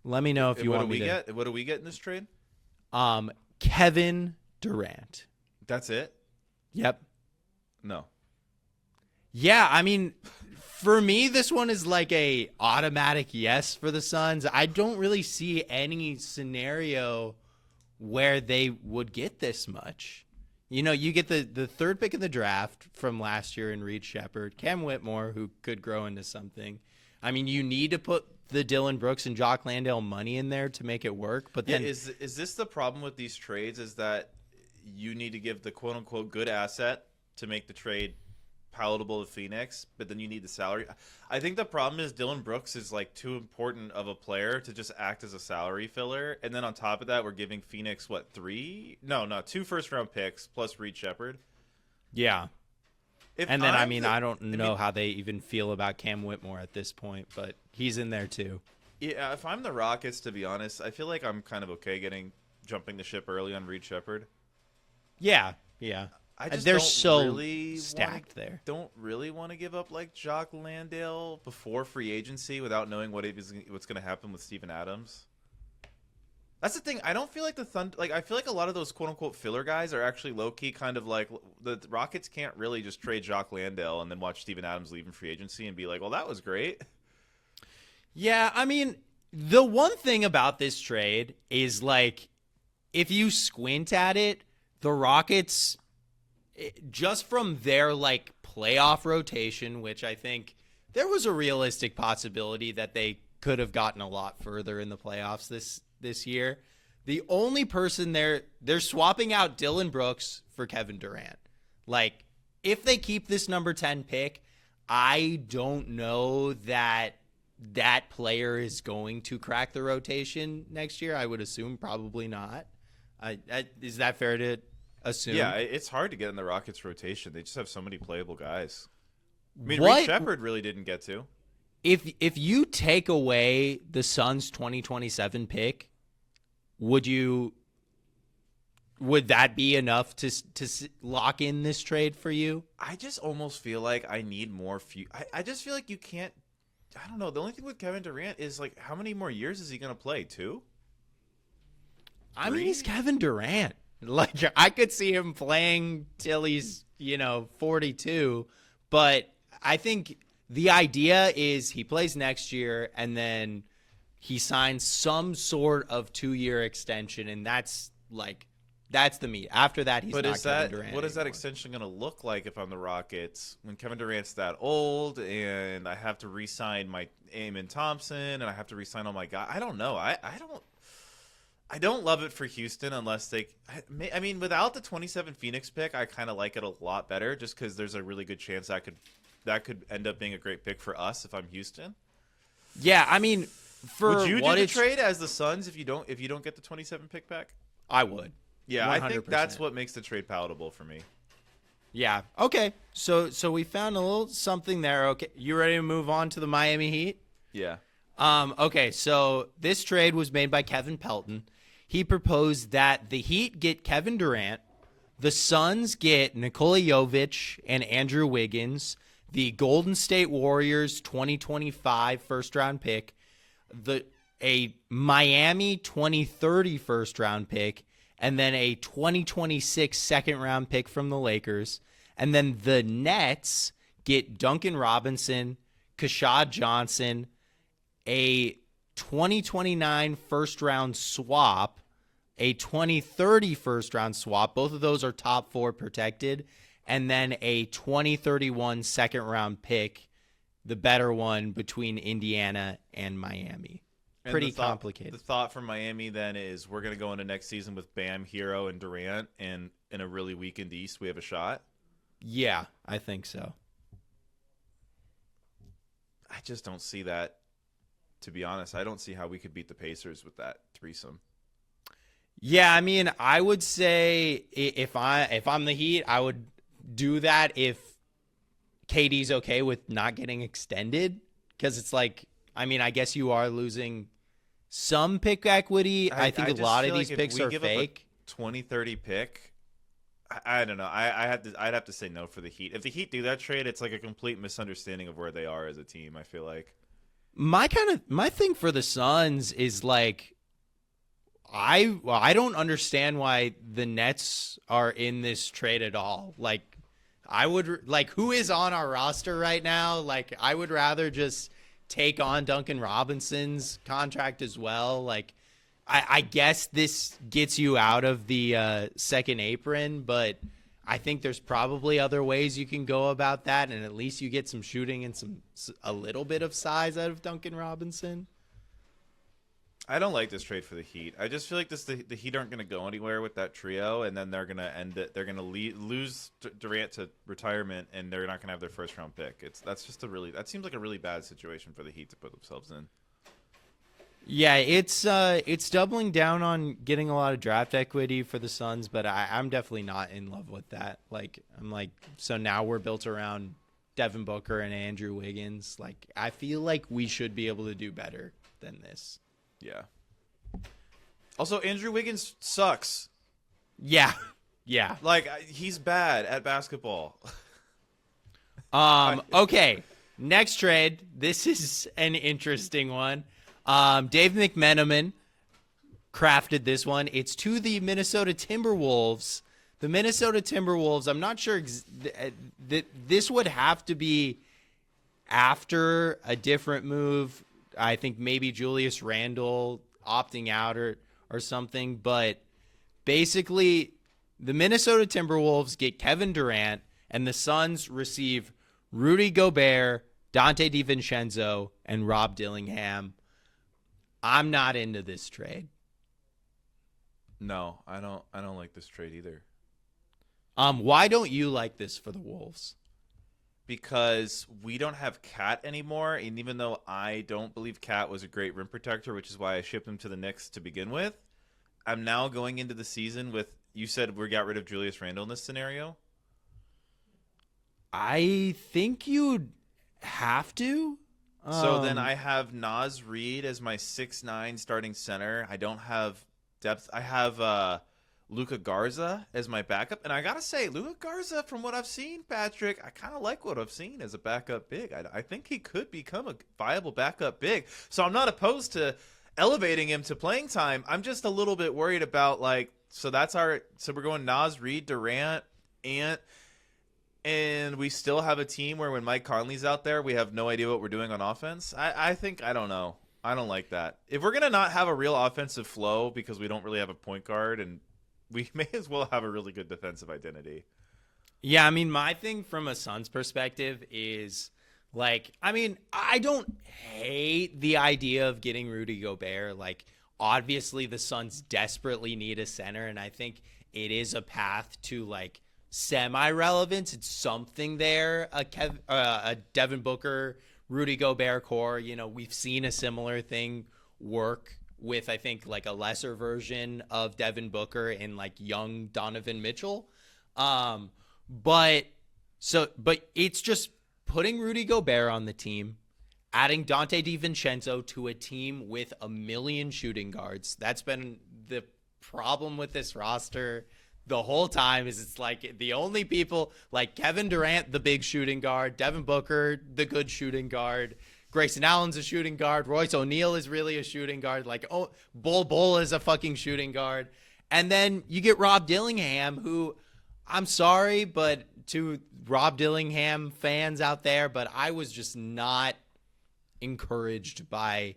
Speaker 2: Let me know if you want me to.
Speaker 1: What do we get in this trade?
Speaker 2: Kevin Durant.
Speaker 1: That's it?
Speaker 2: Yep.
Speaker 1: No.
Speaker 2: Yeah, I mean, for me, this one is like a automatic yes for the Suns. I don't really see any scenario where they would get this much. You get the 3rd pick in the draft from last year in Reed Shepherd, Cam Whitmore, who could grow into something. I mean, you need to put the Dylan Brooks and Jock Landale money in there to make it work. But then,
Speaker 1: is this the problem with these trades? Is that you need to give the quote unquote good asset to make the trade palatable to Phoenix, but then you need the salary. I think the problem is Dylan Brooks is like too important of a player to just act as a salary filler, and then on top of that, we're giving Phoenix 2 first-round picks plus Reed Shepherd.
Speaker 2: yeah.
Speaker 1: And
Speaker 2: then, I don't know how they even feel about Cam Whitmore at this point, but he's in there too.
Speaker 1: Yeah, if I'm the Rockets, to be honest, I feel like I'm kind of okay jumping the ship early on Reed Shepherd.
Speaker 2: Yeah. They're so
Speaker 1: really
Speaker 2: stacked there.
Speaker 1: Don't really want to give up like Jock Landale before free agency without knowing what's going to happen with Steven Adams. That's the thing. I don't feel like the Thunder. Like I feel like a lot of those quote unquote filler guys are actually low key kind of like the Rockets can't really just trade Jock Landale and then watch Steven Adams leave in free agency and be like, well, that was great.
Speaker 2: Yeah, I mean, The one thing about this trade is, like, if you squint at it, the Rockets, just from their, like, playoff rotation, which I think there was a realistic possibility that they could have gotten a lot further in the playoffs this year. The only person they're swapping out Dillon Brooks for Kevin Durant. Like, if they keep this number 10 pick, I don't know that player is going to crack the rotation next year. I would assume probably not. Is that fair to assume?
Speaker 1: Yeah, it's hard to get in the Rockets rotation. They just have so many playable guys. I mean, Reed Shepherd really didn't get to.
Speaker 2: If you take away the Suns' 2027 pick, would that be enough to lock in this trade for you?
Speaker 1: I just almost feel like I need more. I just feel like you can't. I don't know. The only thing with Kevin Durant is, like, how many more years is he going to play? 2?
Speaker 2: I mean, he's Kevin Durant. Like, I could see him playing till he's, 42. But I think the idea is he plays next year and then he signs some sort of 2-year extension. And that's the meat. After that, he's not Kevin Durant.
Speaker 1: What is that extension going to look like if I'm the Rockets when Kevin Durant's that old and I have to re-sign my Amen Thompson and I have to re-sign all my guys? I don't know. I don't love it for Houston unless they. I mean, without the 27 Phoenix pick, I kind of like it a lot better, just because there's a really good chance that could end up being a great pick for us if I'm Houston.
Speaker 2: Yeah, I mean,
Speaker 1: would you do the trade as the Suns if you don't get the 27 pick back?
Speaker 2: I would.
Speaker 1: Yeah, 100%. I think that's what makes the trade palatable for me.
Speaker 2: Yeah. Okay. So we found a little something there. Okay, you ready to move on to the Miami Heat?
Speaker 1: Yeah.
Speaker 2: Okay. So this trade was made by Kevin Pelton. He proposed that the Heat get Kevin Durant, the Suns get Nikola Jovic and Andrew Wiggins, the Golden State Warriors 2025 first-round pick, a Miami 2030 first-round pick, and then a 2026 second-round pick from the Lakers. And then the Nets get Duncan Robinson, Kashad Johnson, a 2029 first-round swap, a 2030 first-round swap. Both of those are top 4 protected. And then a 2031 second-round pick, the better one between Indiana and Miami. Pretty complicated.
Speaker 1: The thought from Miami then is we're going to go into next season with Bam, Hero, and Durant, and in a really weakened East, we have a shot?
Speaker 2: Yeah, I think so.
Speaker 1: I just don't see that. To be honest, I don't see how we could beat the Pacers with that threesome.
Speaker 2: Yeah, I mean, I would say if I'm the Heat, I would do that if KD's okay with not getting extended, because it's like, I mean, I guess you are losing some pick equity. I think a lot of these picks are fake.
Speaker 1: 2030 pick. I don't know. I'd have to say no for the Heat. If the Heat do that trade, it's like a complete misunderstanding of where they are as a team, I feel like.
Speaker 2: My thing for the Suns is, like, I don't understand why the Nets are in this trade at all. Like, who is on our roster right now? Like, I would rather just take on Duncan Robinson's contract as well. Like, I guess this gets you out of the second apron, but I think there's probably other ways you can go about that, and at least you get some shooting and a little bit of size out of Duncan Robinson.
Speaker 1: I don't like this trade for the Heat. I just feel like the Heat aren't going to go anywhere with that trio, and then they're going to end it. They're going to lose Durant to retirement, and they're not going to have their first round pick. That seems like a really bad situation for the Heat to put themselves in.
Speaker 2: Yeah, it's doubling down on getting a lot of draft equity for the Suns, but I'm definitely not in love with that. Like, I'm like, so now we're built around Devin Booker and Andrew Wiggins. Like, I feel like we should be able to do better than this.
Speaker 1: Yeah. Also, Andrew Wiggins sucks.
Speaker 2: Yeah. Yeah.
Speaker 1: Like, he's bad at basketball.
Speaker 2: Okay. Next trade. This is an interesting one. Dave McMenamin crafted this one. It's to the Minnesota Timberwolves. The Minnesota Timberwolves, I'm not sure that this would have to be after a different move I think maybe Julius Randle opting out or something. But basically, the Minnesota Timberwolves get Kevin Durant, and the Suns receive Rudy Gobert, Dante DiVincenzo, and Rob Dillingham. I'm not into this trade.
Speaker 1: No, I don't like this trade either.
Speaker 2: Why don't you like this for the Wolves?
Speaker 1: Because we don't have Cat anymore, and even though I don't believe Cat was a great rim protector, which is why I shipped him to the Knicks to begin with, I'm now going into the season with, you said we got rid of Julius Randle in this scenario?
Speaker 2: I think you'd have to.
Speaker 1: So then I have Naz Reid as my 6'9" starting center. I don't have depth. I have Luka Garza as my backup. And I got to say, Luka Garza, from what I've seen, Patrick, I kind of like what I've seen as a backup big. I think he could become a viable backup big. So I'm not opposed to elevating him to playing time. I'm just a little bit worried about, so we're going Naz Reid, Durant, Ant. And we still have a team where when Mike Conley's out there, we have no idea what we're doing on offense. I don't know. I don't like that. If we're going to not have a real offensive flow because we don't really have a point guard, and we may as well have a really good defensive identity.
Speaker 2: Yeah, I mean, my thing from a Suns perspective is, I don't hate the idea of getting Rudy Gobert. Obviously the Suns desperately need a center, and I think it is a path to, semi-relevance. It's something there. A Devin Booker, Rudy Gobert core. We've seen a similar thing work with, I think, a lesser version of Devin Booker in young Donovan Mitchell. But it's just putting Rudy Gobert on the team, adding Dante DiVincenzo to a team with a million shooting guards. That's been the problem with this roster the whole time. Is it's the only people Kevin Durant, the big shooting guard, Devin Booker, the good shooting guard, Grayson Allen's a shooting guard, Royce O'Neal is really a shooting guard, Bol is a fucking shooting guard. And then you get Rob Dillingham, who, I'm sorry, but to Rob Dillingham fans out there, but I was just not encouraged by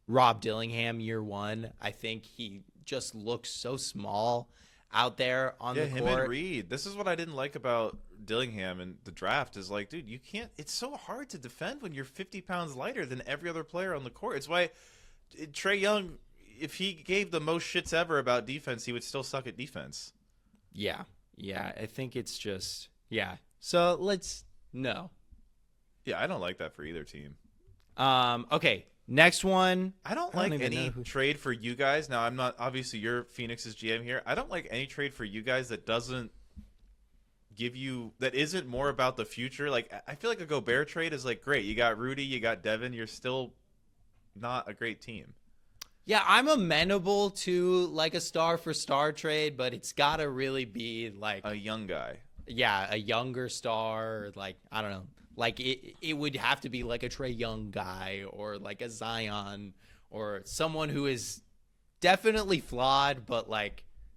Speaker 2: Rob Dillingham year one. I think he just looks so small out there on the court.
Speaker 1: Yeah, him and Reed. This is what I didn't like about Dillingham in the draft is dude, you can't. It's so hard to defend when you're 50 pounds lighter than every other player on the court. It's why Trae Young, if he gave the most shits ever about defense, he would still suck at defense.
Speaker 2: Yeah, I think it's just So no.
Speaker 1: Yeah, I don't like that for either team.
Speaker 2: Okay. Next one.
Speaker 1: I don't like any trade for you guys. Now, I'm not, obviously, you're Phoenix's GM here. I don't like any trade for you guys that doesn't give you, that isn't more about the future. I feel like a Gobert trade is great. You got Rudy, you got Devin. You're still not a great team.
Speaker 2: Yeah, I'm amenable to a star for star trade, but it's got to really be
Speaker 1: a young guy.
Speaker 2: Yeah, a younger star. I don't know. It would have to be a Trae Young guy or a Zion or someone who is definitely flawed, but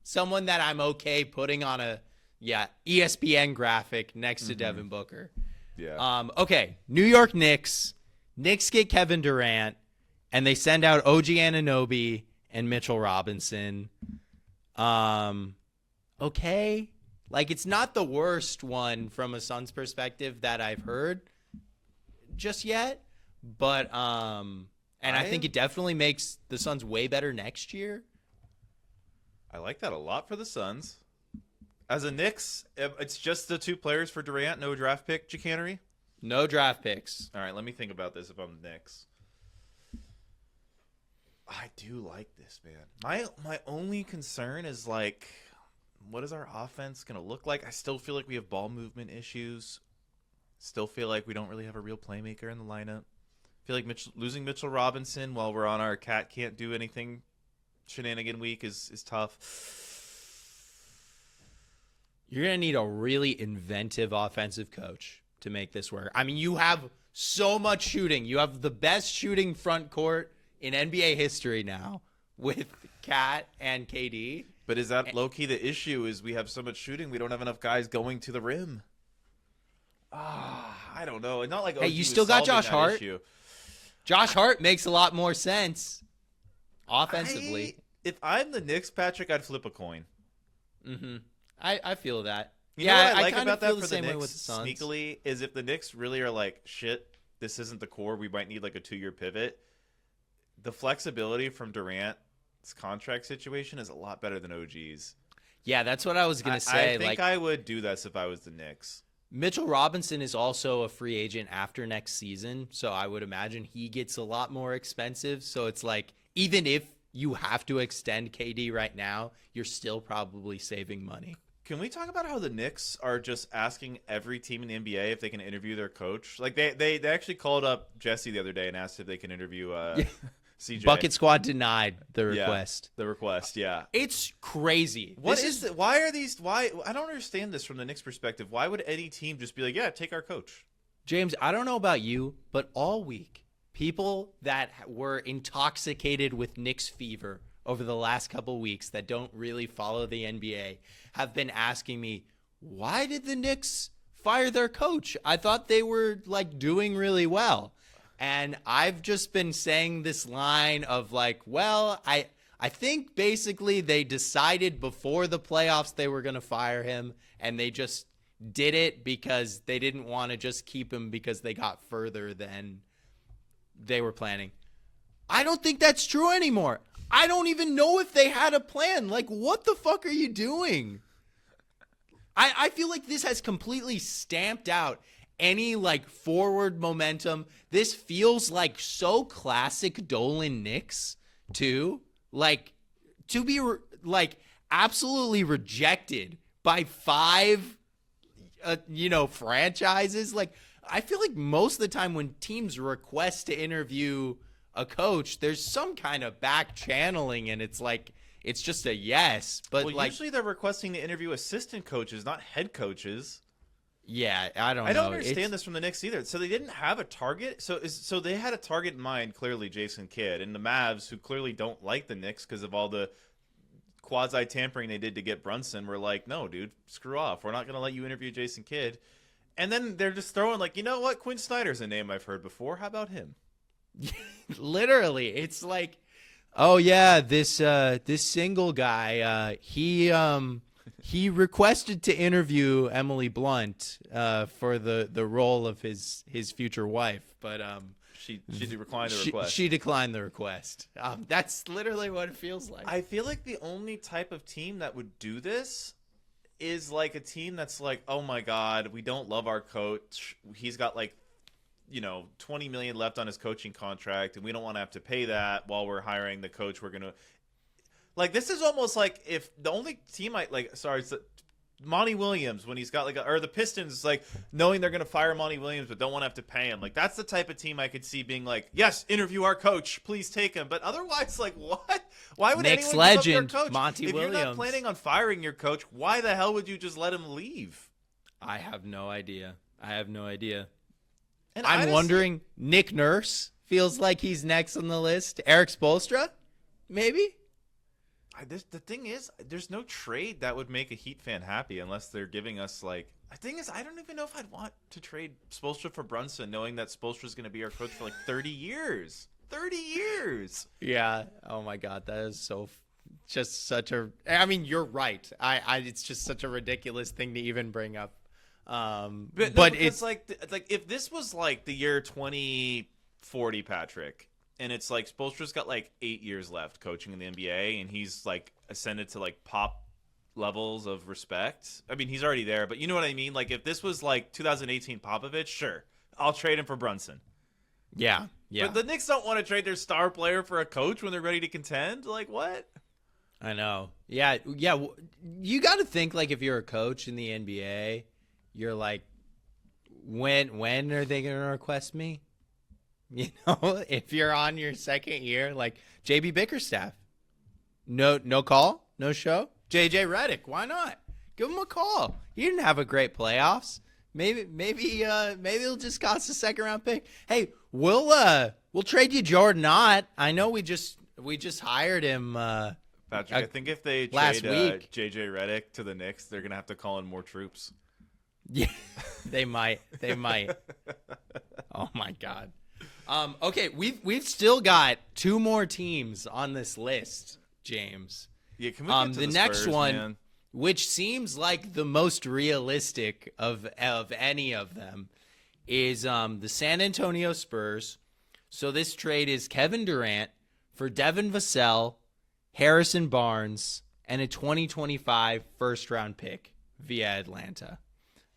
Speaker 2: someone that I'm okay putting on a ESPN graphic next to Devin Booker.
Speaker 1: Yeah.
Speaker 2: Okay, New York Knicks. Knicks get Kevin Durant, and they send out OG Anunoby and Mitchell Robinson. Okay. It's not the worst one from a Suns perspective that I've heard just yet, but I think it definitely makes the Suns way better next year.
Speaker 1: I like that a lot for the Suns. As a Knicks, it's just the two players for Durant, no draft pick, chicanery?
Speaker 2: No draft picks.
Speaker 1: All right, let me think about this if I'm the Knicks. I do like this, man. My only concern is what is our offense going to look like? I still feel like we have ball movement issues. Still feel like we don't really have a real playmaker in the lineup. Feel like losing Mitchell Robinson while we're on our cat can't do anything shenanigan week is tough.
Speaker 2: You're going to need a really inventive offensive coach to make this work. I mean, you have so much shooting. You have the best shooting front court in NBA history now with Cat and KD.
Speaker 1: But is that low-key the issue is we have so much shooting, we don't have enough guys going to the rim? I don't know. Not
Speaker 2: hey, you still got Josh Hart?
Speaker 1: Issue.
Speaker 2: Josh Hart makes a lot more sense offensively.
Speaker 1: If I'm the Knicks, Patrick, I'd flip a coin.
Speaker 2: Mm-hmm. I feel that.
Speaker 1: You know what I like
Speaker 2: kind
Speaker 1: about
Speaker 2: of feel
Speaker 1: that for the
Speaker 2: same way
Speaker 1: Knicks,
Speaker 2: with the Suns.
Speaker 1: sneakily, is if the Knicks really are like, shit, this isn't the core, we might need like a 2-year pivot, the flexibility from Durant's contract situation is a lot better than OG's.
Speaker 2: Yeah, that's what I was going to say.
Speaker 1: I think I would do this if I was the Knicks.
Speaker 2: Mitchell Robinson is also a free agent after next season, so I would imagine he gets a lot more expensive. So it's like, even if you have to extend KD right now, you're still probably saving money.
Speaker 1: Can we talk about how the Knicks are just asking every team in the NBA if they can interview their coach? Like they actually called up Jesse the other day and asked if they can interview CJ.
Speaker 2: Bucket Squad denied the request.
Speaker 1: Yeah, the request, yeah.
Speaker 2: It's crazy.
Speaker 1: Why are these? Why I don't understand this from the Knicks' perspective. Why would any team just be like, yeah, take our coach?
Speaker 2: James, I don't know about you, but all week, people that were intoxicated with Knicks fever over the last couple weeks that don't really follow the NBA have been asking me, why did the Knicks fire their coach? I thought they were like doing really well. And I've just been saying this line of like, well, I think basically they decided before the playoffs they were going to fire him, and they just did it because they didn't want to just keep him because they got further than they were planning. I don't think that's true anymore. I don't even know if they had a plan. Like, what the fuck are you doing? I feel like this has completely stamped out any, like, forward momentum. This feels like so classic Dolan Knicks, too. Like, to be, absolutely rejected by 5, franchises. Like, I feel like most of the time when teams request to interview a coach, there's some kind of back channeling, and it's like it's just a yes. But
Speaker 1: usually they're requesting to interview assistant coaches, not head coaches.
Speaker 2: Yeah, I don't know.
Speaker 1: I don't understand this from the Knicks either. So they didn't have a target. So they had a target in mind, clearly Jason Kidd, and the Mavs, who clearly don't like the Knicks because of all the quasi tampering they did to get Brunson, were like, no, dude, screw off. We're not going to let you interview Jason Kidd. And then they're just throwing like, you know what? Quinn Snyder's a name I've heard before. How about him?
Speaker 2: Literally, it's like, oh yeah, this single guy, he requested to interview Emily Blunt for the role of his future wife, but
Speaker 1: she declined the request.
Speaker 2: She declined the request. That's literally what it feels like.
Speaker 1: I feel like the only type of team that would do this is like a team that's like, oh my god, we don't love our coach. He's got like, $20 million left on his coaching contract, and we don't want to have to pay that while we're hiring the coach. We're gonna this is almost like if the only team it's Monty Williams when he's got or the Pistons knowing they're gonna fire Monty Williams but don't want to have to pay him. Like that's the type of team I could see being like, yes, interview our coach, please take him. But otherwise, like what? Why would
Speaker 2: Knicks
Speaker 1: anyone
Speaker 2: legend
Speaker 1: give up their coach?
Speaker 2: Monty
Speaker 1: if
Speaker 2: Williams.
Speaker 1: You're not planning on firing your coach, why the hell would you just let him leave?
Speaker 2: I have no idea.
Speaker 1: And
Speaker 2: I'm wondering, Nick Nurse feels like he's next on the list. Eric Spoelstra, maybe?
Speaker 1: The thing is, there's no trade that would make a Heat fan happy unless they're giving us the thing is, I don't even know if I'd want to trade Spoelstra for Brunson, knowing that Spoelstra's going to be our coach for 30 years. 30 years.
Speaker 2: Yeah. Oh my God, that is just such a. I mean, you're right. It's just such a ridiculous thing to even bring up. But
Speaker 1: it's if this was the year 2040, Patrick, and it's Spoelstra's got 8 years left coaching in the NBA, and he's ascended to pop levels of respect. I mean, he's already there, but you know what I mean. If this was 2018 Popovich, sure, I'll trade him for Brunson.
Speaker 2: Yeah.
Speaker 1: But the Knicks don't want to trade their star player for a coach when they're ready to contend. What?
Speaker 2: I know. Yeah. You got to think if you're a coach in the NBA. You're when are they going to request me? If you're on your second year, JB Bickerstaff, no call, no show. JJ Redick, why not? Give him a call. He didn't have a great playoffs. Maybe he'll just cost a second round pick. Hey, we'll trade you Jordan Ott. I know we just hired him.
Speaker 1: Patrick, I think if they trade JJ Redick to the Knicks, they're gonna have to call in more troops.
Speaker 2: Yeah, they might. Oh my God. Okay, we've still got 2 more teams on this list, James.
Speaker 1: Yeah, can we get to
Speaker 2: the
Speaker 1: the
Speaker 2: next
Speaker 1: Spurs,
Speaker 2: one,
Speaker 1: man?
Speaker 2: which seems like the most realistic of any of them, is the San Antonio Spurs. So this trade is Kevin Durant for Devin Vassell, Harrison Barnes, and a 2025 first-round pick via Atlanta.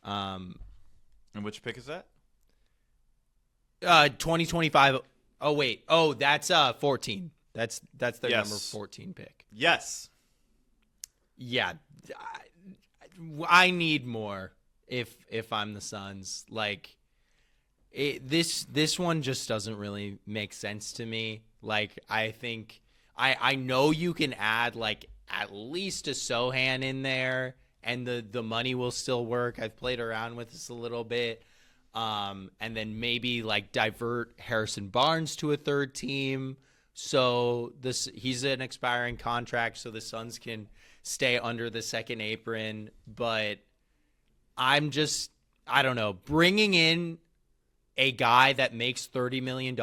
Speaker 1: And which pick is that?
Speaker 2: 2025. Oh wait. Oh, that's 14. That's their
Speaker 1: Yes.
Speaker 2: number 14 pick.
Speaker 1: Yes.
Speaker 2: Yeah, I need more if I'm the Suns. Like this one just doesn't really make sense to me. Like I think I know you can add like at least a Sohan in there and the money will still work. I've played around with this a little bit. And then maybe like divert Harrison Barnes to a third team. So he's an expiring contract, so the Suns can stay under the second apron. But I don't know, bringing in a guy that makes $30 million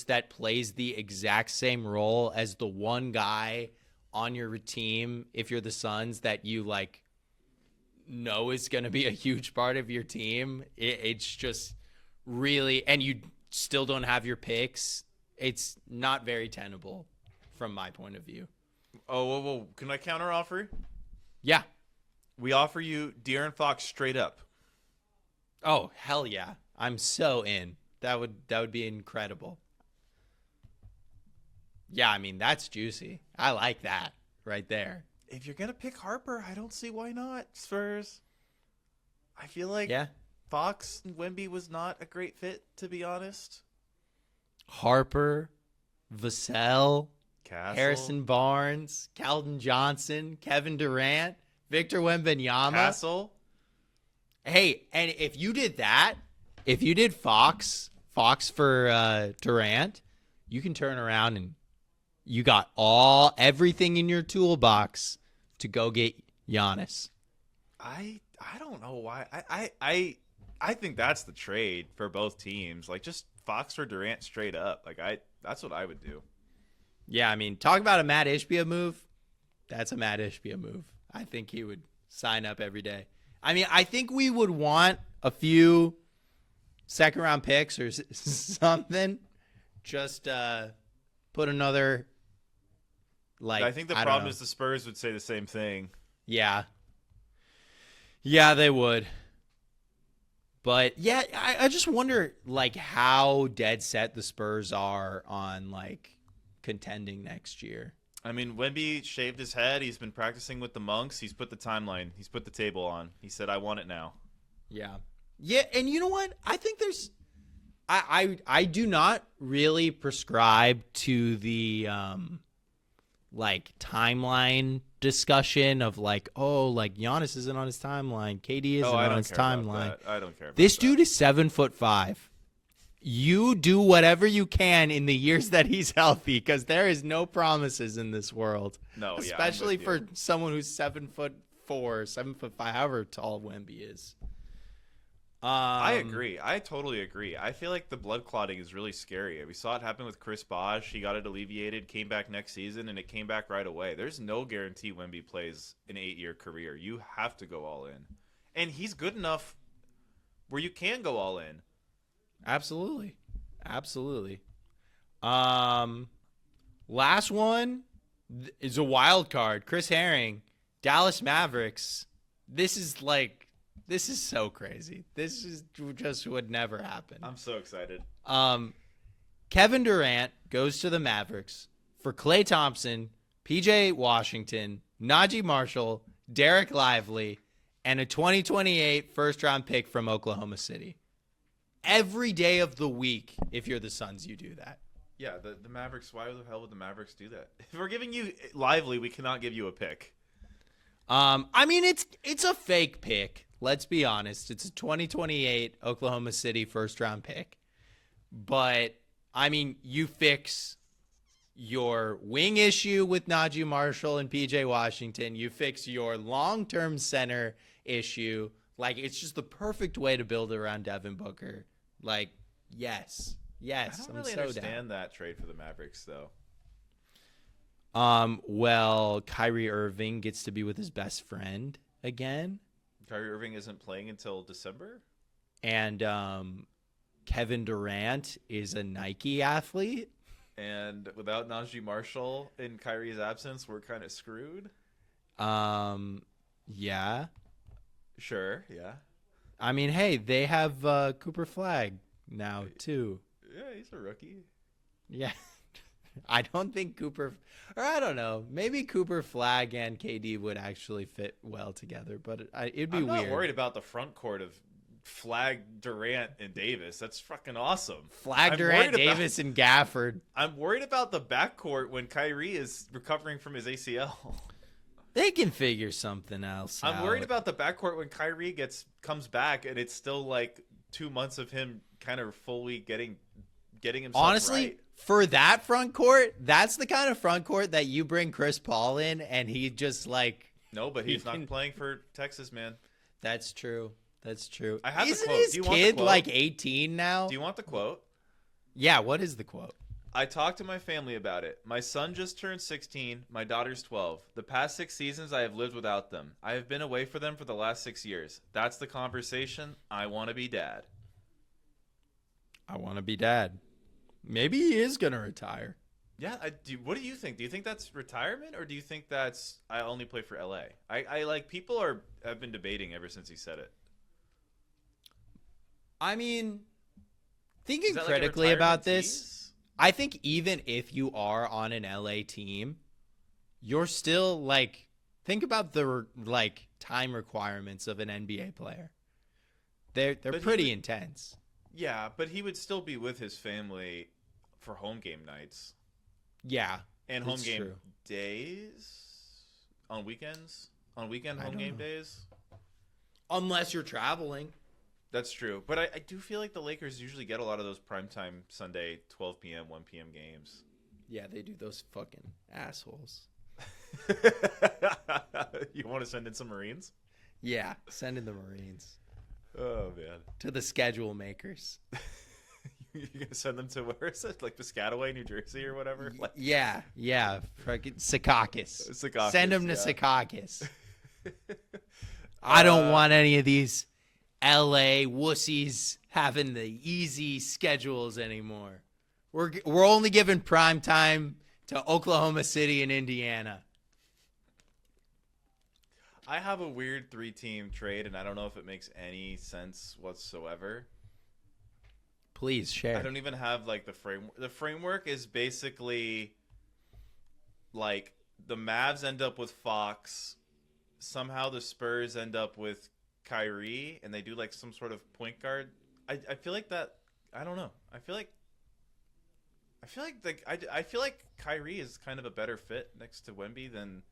Speaker 2: that plays the exact same role as the one guy on your team, if you're the Suns, that you like know is going to be a huge part of your team. It's just really, and you still don't have your picks. It's not very tenable from my point of view.
Speaker 1: Oh, whoa. Can I counter offer?
Speaker 2: Yeah.
Speaker 1: We offer you De'Aaron Fox straight up.
Speaker 2: Oh, hell yeah. I'm so in. That would be incredible. Yeah, I mean, that's juicy. I like that right there.
Speaker 1: If you're going to pick Harper, I don't see why not, Spurs. I feel like Fox and Wemby was not a great fit, to be honest.
Speaker 2: Harper, Vassell,
Speaker 1: Castle.
Speaker 2: Harrison Barnes, Keldon Johnson, Kevin Durant, Victor Wembanyama.
Speaker 1: Castle.
Speaker 2: Hey, and if you did that, if you did Fox for Durant, you can turn around and you got everything in your toolbox to go get Giannis.
Speaker 1: I don't know why. I think that's the trade for both teams. Like just Fox for Durant straight up. Like that's what I would do.
Speaker 2: Yeah, I mean, talk about a Matt Ishbia move. That's a Matt Ishbia move. I think he would sign up every day. I mean, I think we would want a few second-round picks or something. Just put another, like,
Speaker 1: I think the problem is the Spurs would say the same thing.
Speaker 2: Yeah. Yeah, they would. But, yeah, I just wonder, like, how dead set the Spurs are on, like, contending next year.
Speaker 1: I mean, Wemby shaved his head. He's been practicing with the monks. He's put the timeline. He's put the table on. He said, I want it now.
Speaker 2: Yeah. Yeah, and you know what? I think there's I do not really prescribe to the like timeline discussion of like, oh, like Giannis isn't on his timeline, KD isn't on his timeline.
Speaker 1: I don't care about
Speaker 2: this
Speaker 1: that.
Speaker 2: dude is 7'5". You do whatever you can in the years that he's healthy, because there is no promises in this world.
Speaker 1: No,
Speaker 2: especially
Speaker 1: yeah,
Speaker 2: for someone who's 7'4", 7'5", however tall Wemby is.
Speaker 1: I agree. I totally agree. I feel like the blood clotting is really scary. We saw it happen with Chris Bosh. He got it alleviated, came back next season, and it came back right away. There's no guarantee Wemby plays an 8-year career. You have to go all in. And he's good enough where you can go all in.
Speaker 2: Absolutely. Last one is a wild card. Chris Herring, Dallas Mavericks. This is so crazy. This is just would never happen.
Speaker 1: I'm so excited.
Speaker 2: Kevin Durant goes to the Mavericks for Klay Thompson, PJ Washington, Najee Marshall, Derek Lively, and a 2028 first-round pick from Oklahoma City. Every day of the week, if you're the Suns, you do that.
Speaker 1: Yeah, the Mavericks, why the hell would the Mavericks do that? If we're giving you Lively, we cannot give you a pick.
Speaker 2: I mean, it's a fake pick. Let's be honest. It's a 2028 Oklahoma City first-round pick. But, I mean, you fix your wing issue with Najee Marshall and PJ Washington. You fix your long-term center issue. Like, it's just the perfect way to build around Devin Booker. Like, yes. Yes,
Speaker 1: I don't
Speaker 2: I'm
Speaker 1: really
Speaker 2: so
Speaker 1: understand that trade for the Mavericks, though.
Speaker 2: down. Well, Kyrie Irving gets to be with his best friend again,
Speaker 1: Kyrie Irving isn't playing until December?
Speaker 2: and Kevin Durant is a Nike athlete.
Speaker 1: And without Najee Marshall in Kyrie's absence, we're kind of screwed?
Speaker 2: Yeah.
Speaker 1: Sure, yeah.
Speaker 2: I mean, hey, they have Cooper Flag now too.
Speaker 1: Yeah, he's a rookie.
Speaker 2: Yeah. I don't think Cooper, or I don't know, maybe Cooper Flag and KD would actually fit well together, but it'd be
Speaker 1: I'm not
Speaker 2: weird.
Speaker 1: worried about the front court of Flag, Durant, and Davis. That's fucking awesome.
Speaker 2: Flag, Durant, Davis, and Gafford.
Speaker 1: I'm worried about the backcourt when Kyrie is recovering from his ACL.
Speaker 2: They can figure something else out.
Speaker 1: I'm worried about the backcourt when Kyrie comes back and it's still like 2 months of him kind of fully getting himself
Speaker 2: honestly
Speaker 1: right.
Speaker 2: For that front court. That's the kind of front court that you bring Chris Paul in and he just like.
Speaker 1: No, but he's not playing for Texas, man.
Speaker 2: That's true. That's true.
Speaker 1: I have the
Speaker 2: Isn't
Speaker 1: quote.
Speaker 2: his
Speaker 1: Do you want the
Speaker 2: kid
Speaker 1: quote?
Speaker 2: like 18 now?
Speaker 1: Do you want the quote?
Speaker 2: Yeah. What is the quote?
Speaker 1: I talked to my family about it. My son just turned 16. My daughter's 12. The past 6 seasons, I have lived without them. I have been away for them for the last 6 years. That's the conversation. I want to be dad.
Speaker 2: I want to be dad. Maybe he is going to retire.
Speaker 1: Yeah. What do you think? Do you think that's retirement, or do you think that's I only play for LA? I like people have been debating ever since he said it.
Speaker 2: I mean, thinking
Speaker 1: Is that
Speaker 2: critically
Speaker 1: like a
Speaker 2: about
Speaker 1: retirement
Speaker 2: this,
Speaker 1: tease?
Speaker 2: I think even if you are on an LA team, you're still like, think about the like time requirements of an NBA player. They're pretty intense.
Speaker 1: Yeah, but he would still be with his family for home game nights.
Speaker 2: Yeah.
Speaker 1: And home
Speaker 2: it's
Speaker 1: game
Speaker 2: true.
Speaker 1: days? On weekends? On weekend
Speaker 2: I
Speaker 1: home
Speaker 2: don't
Speaker 1: game
Speaker 2: know.
Speaker 1: days?
Speaker 2: Unless you're traveling.
Speaker 1: That's true. But I do feel like the Lakers usually get a lot of those primetime Sunday 12 p.m., 1 p.m. games.
Speaker 2: Yeah, they do, those fucking assholes.
Speaker 1: You want to send in some Marines?
Speaker 2: Yeah, send in the Marines.
Speaker 1: Oh, man.
Speaker 2: To the schedule makers.
Speaker 1: You're going to send them to where is it? Like Piscataway, New Jersey or whatever? Like,
Speaker 2: Yeah. Fucking Secaucus.
Speaker 1: Secaucus,
Speaker 2: Send them to
Speaker 1: yeah.
Speaker 2: Secaucus. I don't want any of these LA wussies having the easy schedules anymore. We're only giving prime time to Oklahoma City and Indiana.
Speaker 1: I have a weird 3-team trade, and I don't know if it makes any sense whatsoever.
Speaker 2: Please share.
Speaker 1: I don't even have like the framework. The framework is basically like the Mavs end up with Fox. Somehow the Spurs end up with Kyrie, and they do like some sort of point guard. I feel like that. I don't know. I feel like Kyrie is kind of a better fit next to Wemby than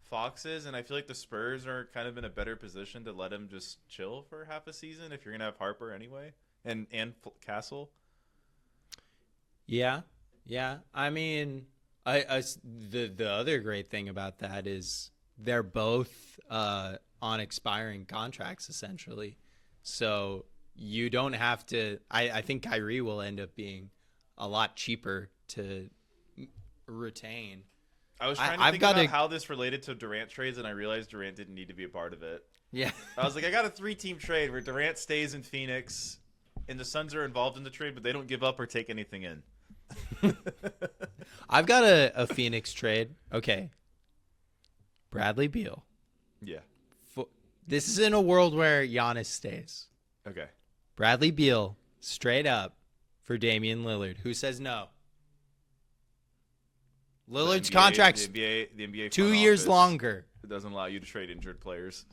Speaker 1: Fox is, and I feel like the Spurs are kind of in a better position to let him just chill for half a season if you're gonna have Harper anyway. And Castle.
Speaker 2: Yeah. I mean, the other great thing about that is they're both on expiring contracts essentially, so you don't have to. I think Kyrie will end up being a lot cheaper to retain.
Speaker 1: I was trying to think about how this related to Durant trades, and I realized Durant didn't need to be a part of it.
Speaker 2: Yeah.
Speaker 1: I was like, I got a 3-team trade where Durant stays in Phoenix, and the Suns are involved in the trade, but they don't give up or take anything in.
Speaker 2: I've got a Phoenix trade. Okay. Bradley Beal.
Speaker 1: Yeah.
Speaker 2: This is in a world where Giannis stays.
Speaker 1: Okay.
Speaker 2: Bradley Beal, straight up, for Damian Lillard. Who says no? Lillard's contract's
Speaker 1: the NBA
Speaker 2: 2
Speaker 1: front
Speaker 2: years
Speaker 1: office,
Speaker 2: longer.
Speaker 1: It doesn't allow you to trade injured players.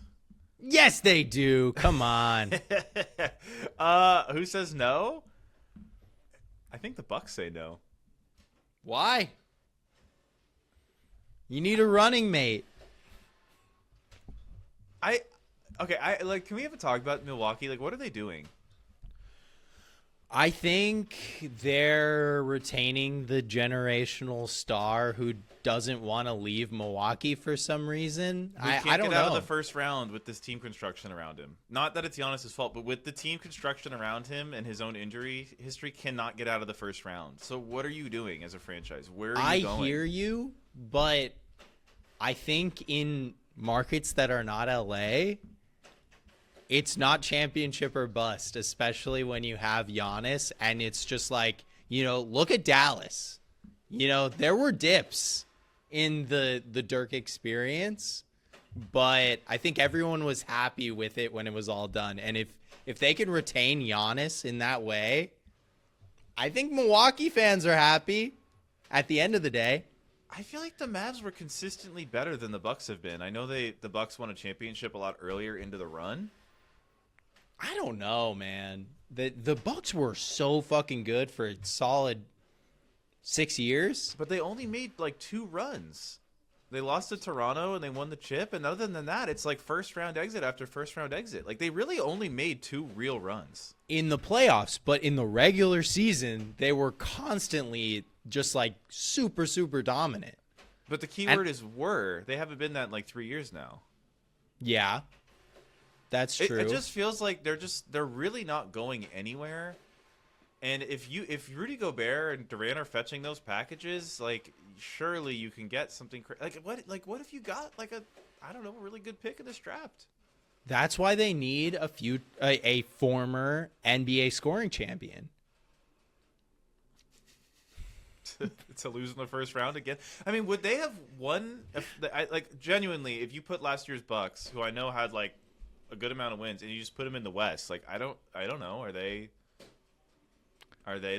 Speaker 2: Yes, they do. Come on.
Speaker 1: Who says no? I think the Bucks say no.
Speaker 2: Why? You need a running mate.
Speaker 1: Can we have a talk about Milwaukee? Like, what are they doing?
Speaker 2: I think they're retaining the generational star who doesn't want to leave Milwaukee for some reason. I don't
Speaker 1: get
Speaker 2: know.
Speaker 1: out of the first round with this team construction around him. Not that it's Giannis' fault, but with the team construction around him and his own injury history, cannot get out of the first round. So what are you doing as a franchise? Where are you going?
Speaker 2: I hear you, but I think in markets that are not LA, it's not championship or bust, especially when you have Giannis, and it's just like, look at Dallas. There were dips in the Dirk experience, but I think everyone was happy with it when it was all done. And if they can retain Giannis in that way, I think Milwaukee fans are happy at the end of the day.
Speaker 1: I feel like the Mavs were consistently better than the Bucks have been. I know the Bucks won a championship a lot earlier into the run.
Speaker 2: I don't know, man. The Bucks were so fucking good for a solid 6 years.
Speaker 1: But they only made like 2 runs. They lost to Toronto and they won the chip. And other than that, it's like first round exit after first round exit. Like they really only made 2 real runs.
Speaker 2: In the playoffs, but in the regular season, they were constantly just like super, super dominant.
Speaker 1: But the key word is were. They haven't been that in like 3 years now.
Speaker 2: Yeah. That's true.
Speaker 1: It just feels like they're really not going anywhere. And if Rudy Gobert and Durant are fetching those packages, like surely you can get something what if you got like a really good pick in this draft?
Speaker 2: That's why they need a former NBA scoring champion.
Speaker 1: To lose in the first round again. I mean, would they have won genuinely if you put last year's Bucks, who I know had like a good amount of wins, and you just put them in the West? Like I don't know. Are they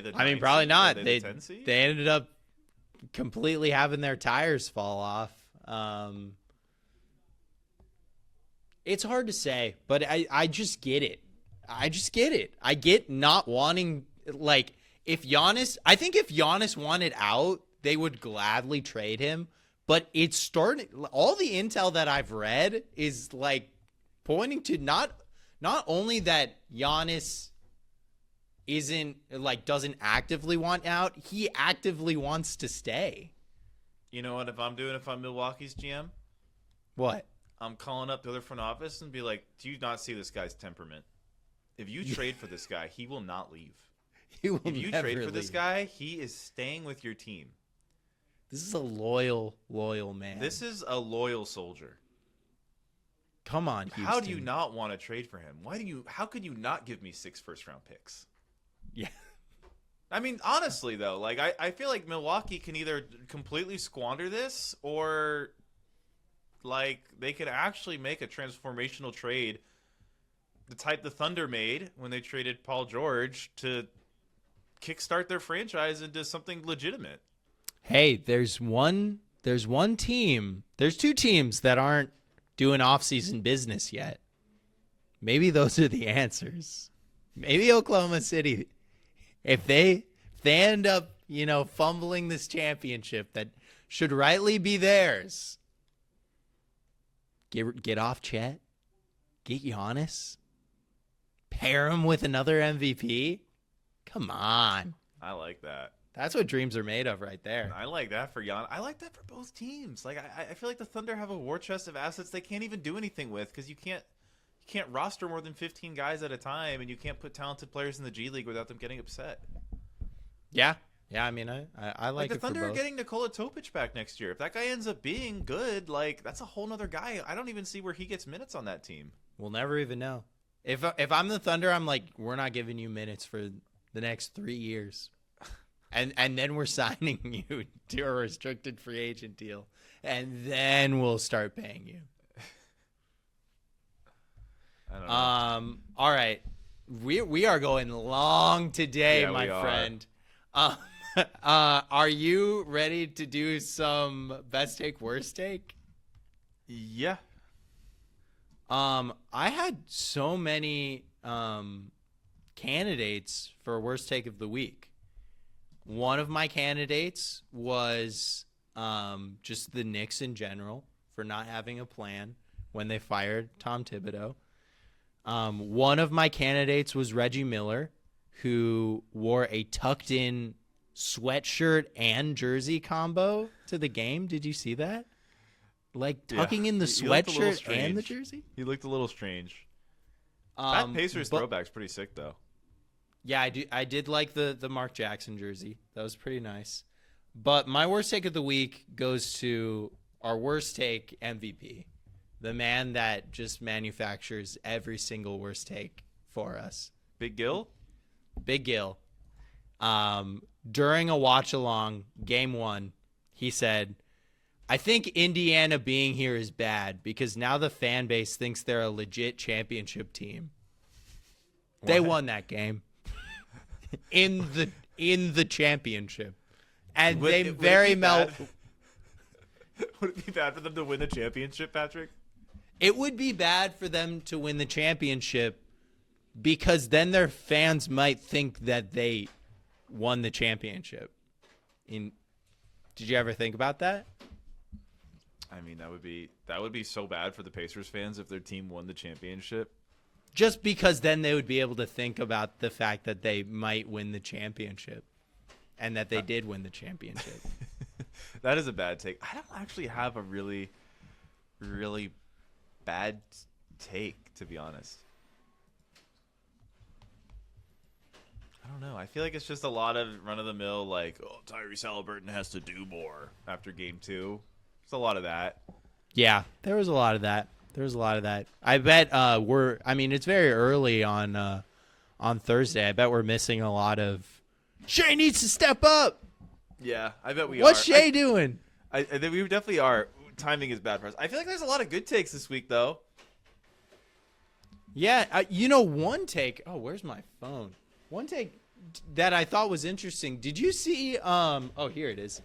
Speaker 1: the?
Speaker 2: I mean, probably not.
Speaker 1: They
Speaker 2: ended up completely having their tires fall off. It's hard to say, but I just get it. I get not wanting, like, if Giannis wanted out, they would gladly trade him. But it's starting. All the intel that I've read is like pointing to not only that Giannis doesn't actively want out, he actively wants to stay.
Speaker 1: You know what? If I'm Milwaukee's GM,
Speaker 2: what?
Speaker 1: I'm calling up the other front office and be like, do you not see this guy's temperament? If you trade for this guy, he will not leave. If you trade for this guy, he is staying with your team.
Speaker 2: This is a loyal man.
Speaker 1: This is a loyal soldier.
Speaker 2: Come on, Houston.
Speaker 1: How do you not want to trade for him? How could you not give me 6 first-round picks?
Speaker 2: Yeah.
Speaker 1: I mean, honestly, though, like I feel like Milwaukee can either completely squander this or like they could actually make a transformational trade, the type the Thunder made when they traded Paul George to kickstart their franchise into something legitimate.
Speaker 2: Hey, there's two teams that aren't doing off-season business yet. Maybe those are the answers. Maybe Oklahoma City, if they end up, fumbling this championship that should rightly be theirs, get off Chet, get Giannis, pair him with another MVP. Come on.
Speaker 1: I like that.
Speaker 2: That's what dreams are made of right there.
Speaker 1: I like that for Giannis. I like that for both teams. Like I feel like the Thunder have a war chest of assets they can't even do anything with because you can't roster more than 15 guys at a time, and you can't put talented players in the G League without them getting upset.
Speaker 2: Yeah. I mean, I like
Speaker 1: the
Speaker 2: it for
Speaker 1: Thunder
Speaker 2: both.
Speaker 1: are getting Nikola Topic back next year. If that guy ends up being good, like that's a whole nother guy. I don't even see where he gets minutes on that team.
Speaker 2: We'll never even know. If I'm the Thunder, I'm like, we're not giving you minutes for the next 3 years. And then we're signing you to a restricted free agent deal. And then we'll start paying you.
Speaker 1: I don't know.
Speaker 2: All right. We are going long today,
Speaker 1: Yeah,
Speaker 2: my
Speaker 1: we are.
Speaker 2: friend. Are you ready to do some best take, worst take?
Speaker 1: Yeah.
Speaker 2: I had so many candidates for worst take of the week. One of my candidates was just the Knicks in general for not having a plan when they fired Tom Thibodeau. One of my candidates was Reggie Miller, who wore a tucked-in sweatshirt and jersey combo to the game. Did you see that? Like tucking in the sweatshirt and the jersey?
Speaker 1: He looked a little strange. That Pacers throwback's pretty sick, though.
Speaker 2: Yeah, I did like the Mark Jackson jersey. That was pretty nice. But my worst take of the week goes to our worst take MVP, the man that just manufactures every single worst take for us.
Speaker 1: Big Gil?
Speaker 2: Big Gil. During a watch-along, Game 1, he said, I think Indiana being here is bad because now the fan base thinks they're a legit championship team. What? They won that game in the championship. And would it
Speaker 1: be bad for them to win the championship, Patrick?
Speaker 2: It would be bad for them to win the championship because then their fans might think that they won the championship. Did you ever think about that?
Speaker 1: I mean, that would be so bad for the Pacers fans if their team won the championship.
Speaker 2: Just because then they would be able to think about the fact that they might win the championship and that they did win the championship.
Speaker 1: That is a bad take. I don't actually have a really, really bad take, to be honest. I don't know. I feel like it's just a lot of run-of-the-mill, like, oh, Tyrese Haliburton has to do more after Game 2. There's a lot of that.
Speaker 2: Yeah, there was a lot of that. I bet it's very early on Thursday. I bet we're missing a lot of Shea needs to step up.
Speaker 1: Yeah, I bet we are.
Speaker 2: What's Shea doing?
Speaker 1: I think we definitely are. Timing is bad for us. I feel like there's a lot of good takes this week, though.
Speaker 2: Yeah, one take. Oh, where's my phone? One take that I thought was interesting. Did you see? Oh, here it is.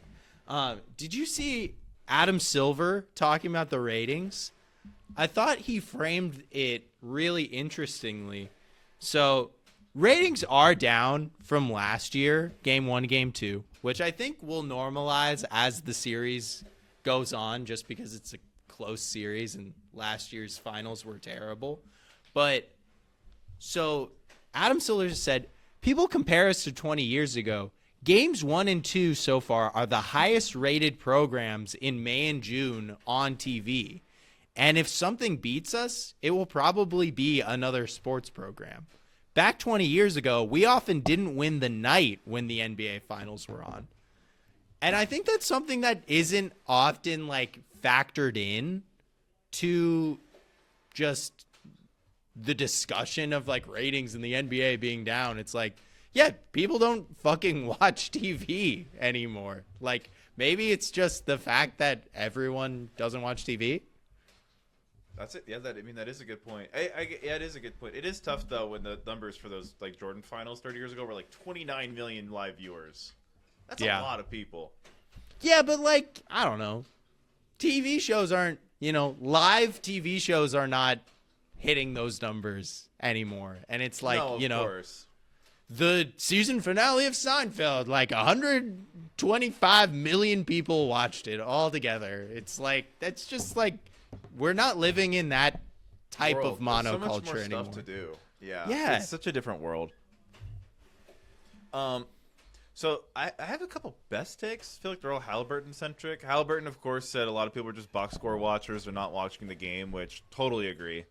Speaker 2: Did you see Adam Silver talking about the ratings? I thought he framed it really interestingly. So ratings are down from last year, Game 1, Game 2, which I think will normalize as the series goes on just because it's a close series and last year's finals were terrible. But so Adam Silver said, people compare us to 20 years ago. Games 1 and 2 so far are the highest rated programs in May and June on TV. And if something beats us, it will probably be another sports program. Back 20 years ago, we often didn't win the night when the NBA finals were on. And I think that's something that isn't often factored in to just the discussion of ratings in the NBA being down. It's yeah, people don't fucking watch TV anymore. Maybe it's just the fact that everyone doesn't watch TV.
Speaker 1: That's it. Yeah, that is a good point. Yeah, it is a good point. It is tough though when the numbers for those Jordan finals 30 years ago were 29 million live viewers. That's a lot of people.
Speaker 2: Yeah, but I don't know. TV shows aren't, live TV shows are not hitting those numbers anymore. And it's
Speaker 1: no, of course.
Speaker 2: The season finale of Seinfeld, 125 million people watched it all together. It's that's just we're not living in that type of monoculture
Speaker 1: so much more
Speaker 2: anymore.
Speaker 1: Stuff to do. Yeah.
Speaker 2: Yeah.
Speaker 1: It's such a different world. So I have a couple best takes. I feel like they're all Haliburton centric. Haliburton, of course, said a lot of people are just box score watchers. They're not watching the game, which totally agree.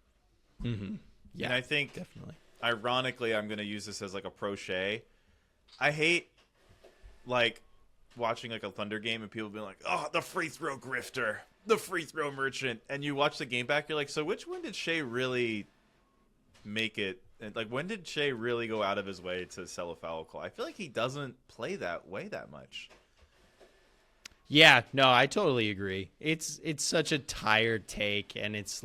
Speaker 2: Mm-hmm. Yeah,
Speaker 1: and I think
Speaker 2: definitely.
Speaker 1: Ironically, I'm going to use this as a pro Shea. I hate watching a Thunder game and people being like, oh, the free throw grifter, the free throw merchant. And you watch the game back, you're like, so which one did Shea really make it? And when did Shea really go out of his way to sell a foul call? I feel like he doesn't play that way that much.
Speaker 2: Yeah, no, I totally agree. It's such a tired take, and it's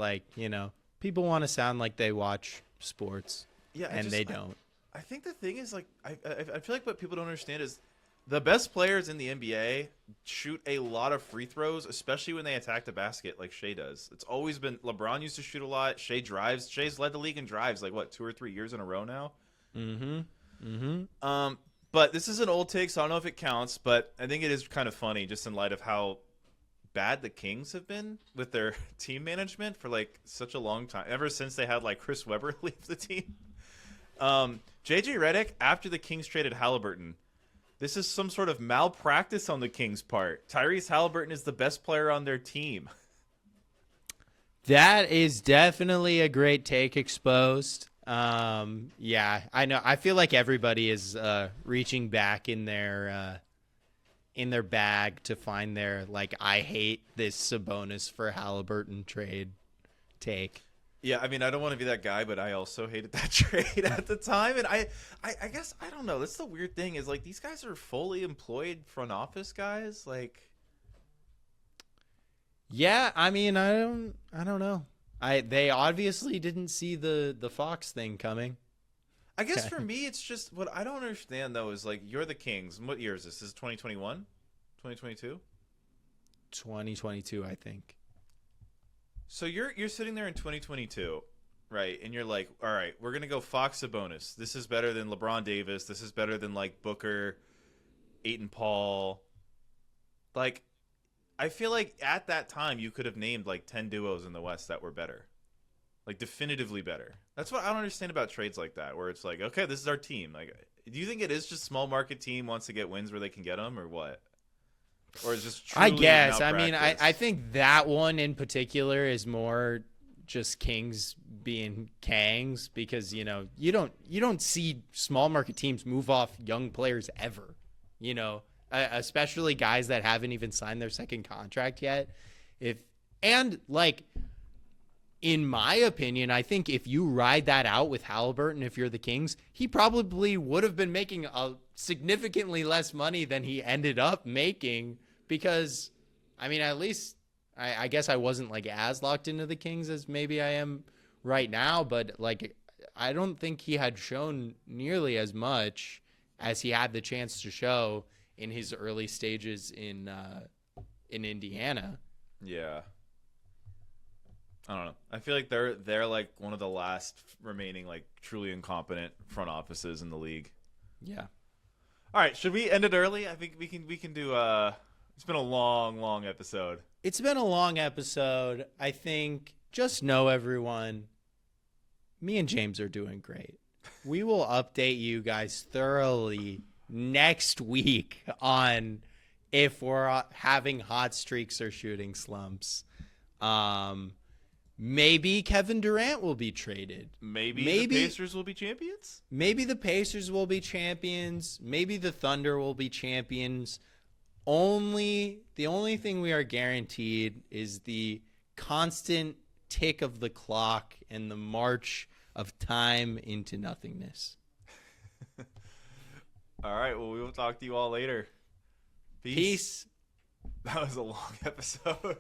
Speaker 2: people want to sound like they watch sports. Yeah, and they don't.
Speaker 1: I think the thing is, I feel like what people don't understand is the best players in the NBA shoot a lot of free throws, especially when they attack the basket like Shea does. It's always been LeBron used to shoot a lot. Shea drives. Shea's led the league in drives 2 or 3 years in a row now.
Speaker 2: Mm-hmm. Mm-hmm.
Speaker 1: But this is an old take, so I don't know if it counts. But I think it is kind of funny, just in light of how bad the Kings have been with their team management for such a long time, ever since they had Chris Webber leave the team. JJ Redick, after the Kings traded Halliburton, this is some sort of malpractice on the Kings' part. Tyrese Halliburton is the best player on their team.
Speaker 2: That is definitely a great take exposed. Yeah, I know. I feel like everybody is reaching back in their bag to find their, like, I hate this Sabonis for Halliburton trade take.
Speaker 1: Yeah, I mean, I don't want to be that guy, but I also hated that trade at the time. And I guess, I don't know. That's the weird thing is, like, these guys are fully employed front office guys. Like,
Speaker 2: yeah, I mean, I don't know. They obviously didn't see the Fox thing coming.
Speaker 1: I guess for me, it's just what I don't understand, though, is, like, you're the Kings. What year is this? This is 2021? 2022?
Speaker 2: 2022, I think.
Speaker 1: So you're sitting there in 2022, right? And you're like, all right, we're gonna go Fox Sabonis. This is better than LeBron Davis. This is better than, like, Booker, Aiton Paul. Like, I feel like at that time you could have named like 10 duos in the West that were better, like definitively better. That's what I don't understand about trades like that, where it's like, okay, this is our team. Like, do you think it is just small market team wants to get wins where they can get them, or what? Or is just truly
Speaker 2: I guess. I mean,
Speaker 1: malpractice?
Speaker 2: I think that one in particular is more just Kings being Kangs, because you don't see small market teams move off young players ever, especially guys that haven't even signed their second contract yet. In my opinion, I think if you ride that out with Halliburton, if you're the Kings, he probably would have been making a significantly less money than he ended up making, because, I mean, at least I guess I wasn't like as locked into the Kings as maybe I am right now, but like I don't think he had shown nearly as much as he had the chance to show in his early stages in Indiana.
Speaker 1: Yeah. I don't know. I feel like they're like one of the last remaining like truly incompetent front offices in the league.
Speaker 2: Yeah.
Speaker 1: All right, should we end it early? I think we can do it's been a long episode.
Speaker 2: It's been a long episode. I think just know, everyone, me and James are doing great. We will update you guys thoroughly next week on if we're having hot streaks or shooting slumps. Maybe Kevin Durant will be traded.
Speaker 1: Maybe the Pacers will be champions?
Speaker 2: Maybe the Pacers will be champions. Maybe the Thunder will be champions. The only thing we are guaranteed is the constant tick of the clock and the march of time into nothingness.
Speaker 1: All right, well, we will talk to you all later. Peace.
Speaker 2: Peace.
Speaker 1: That was a long episode.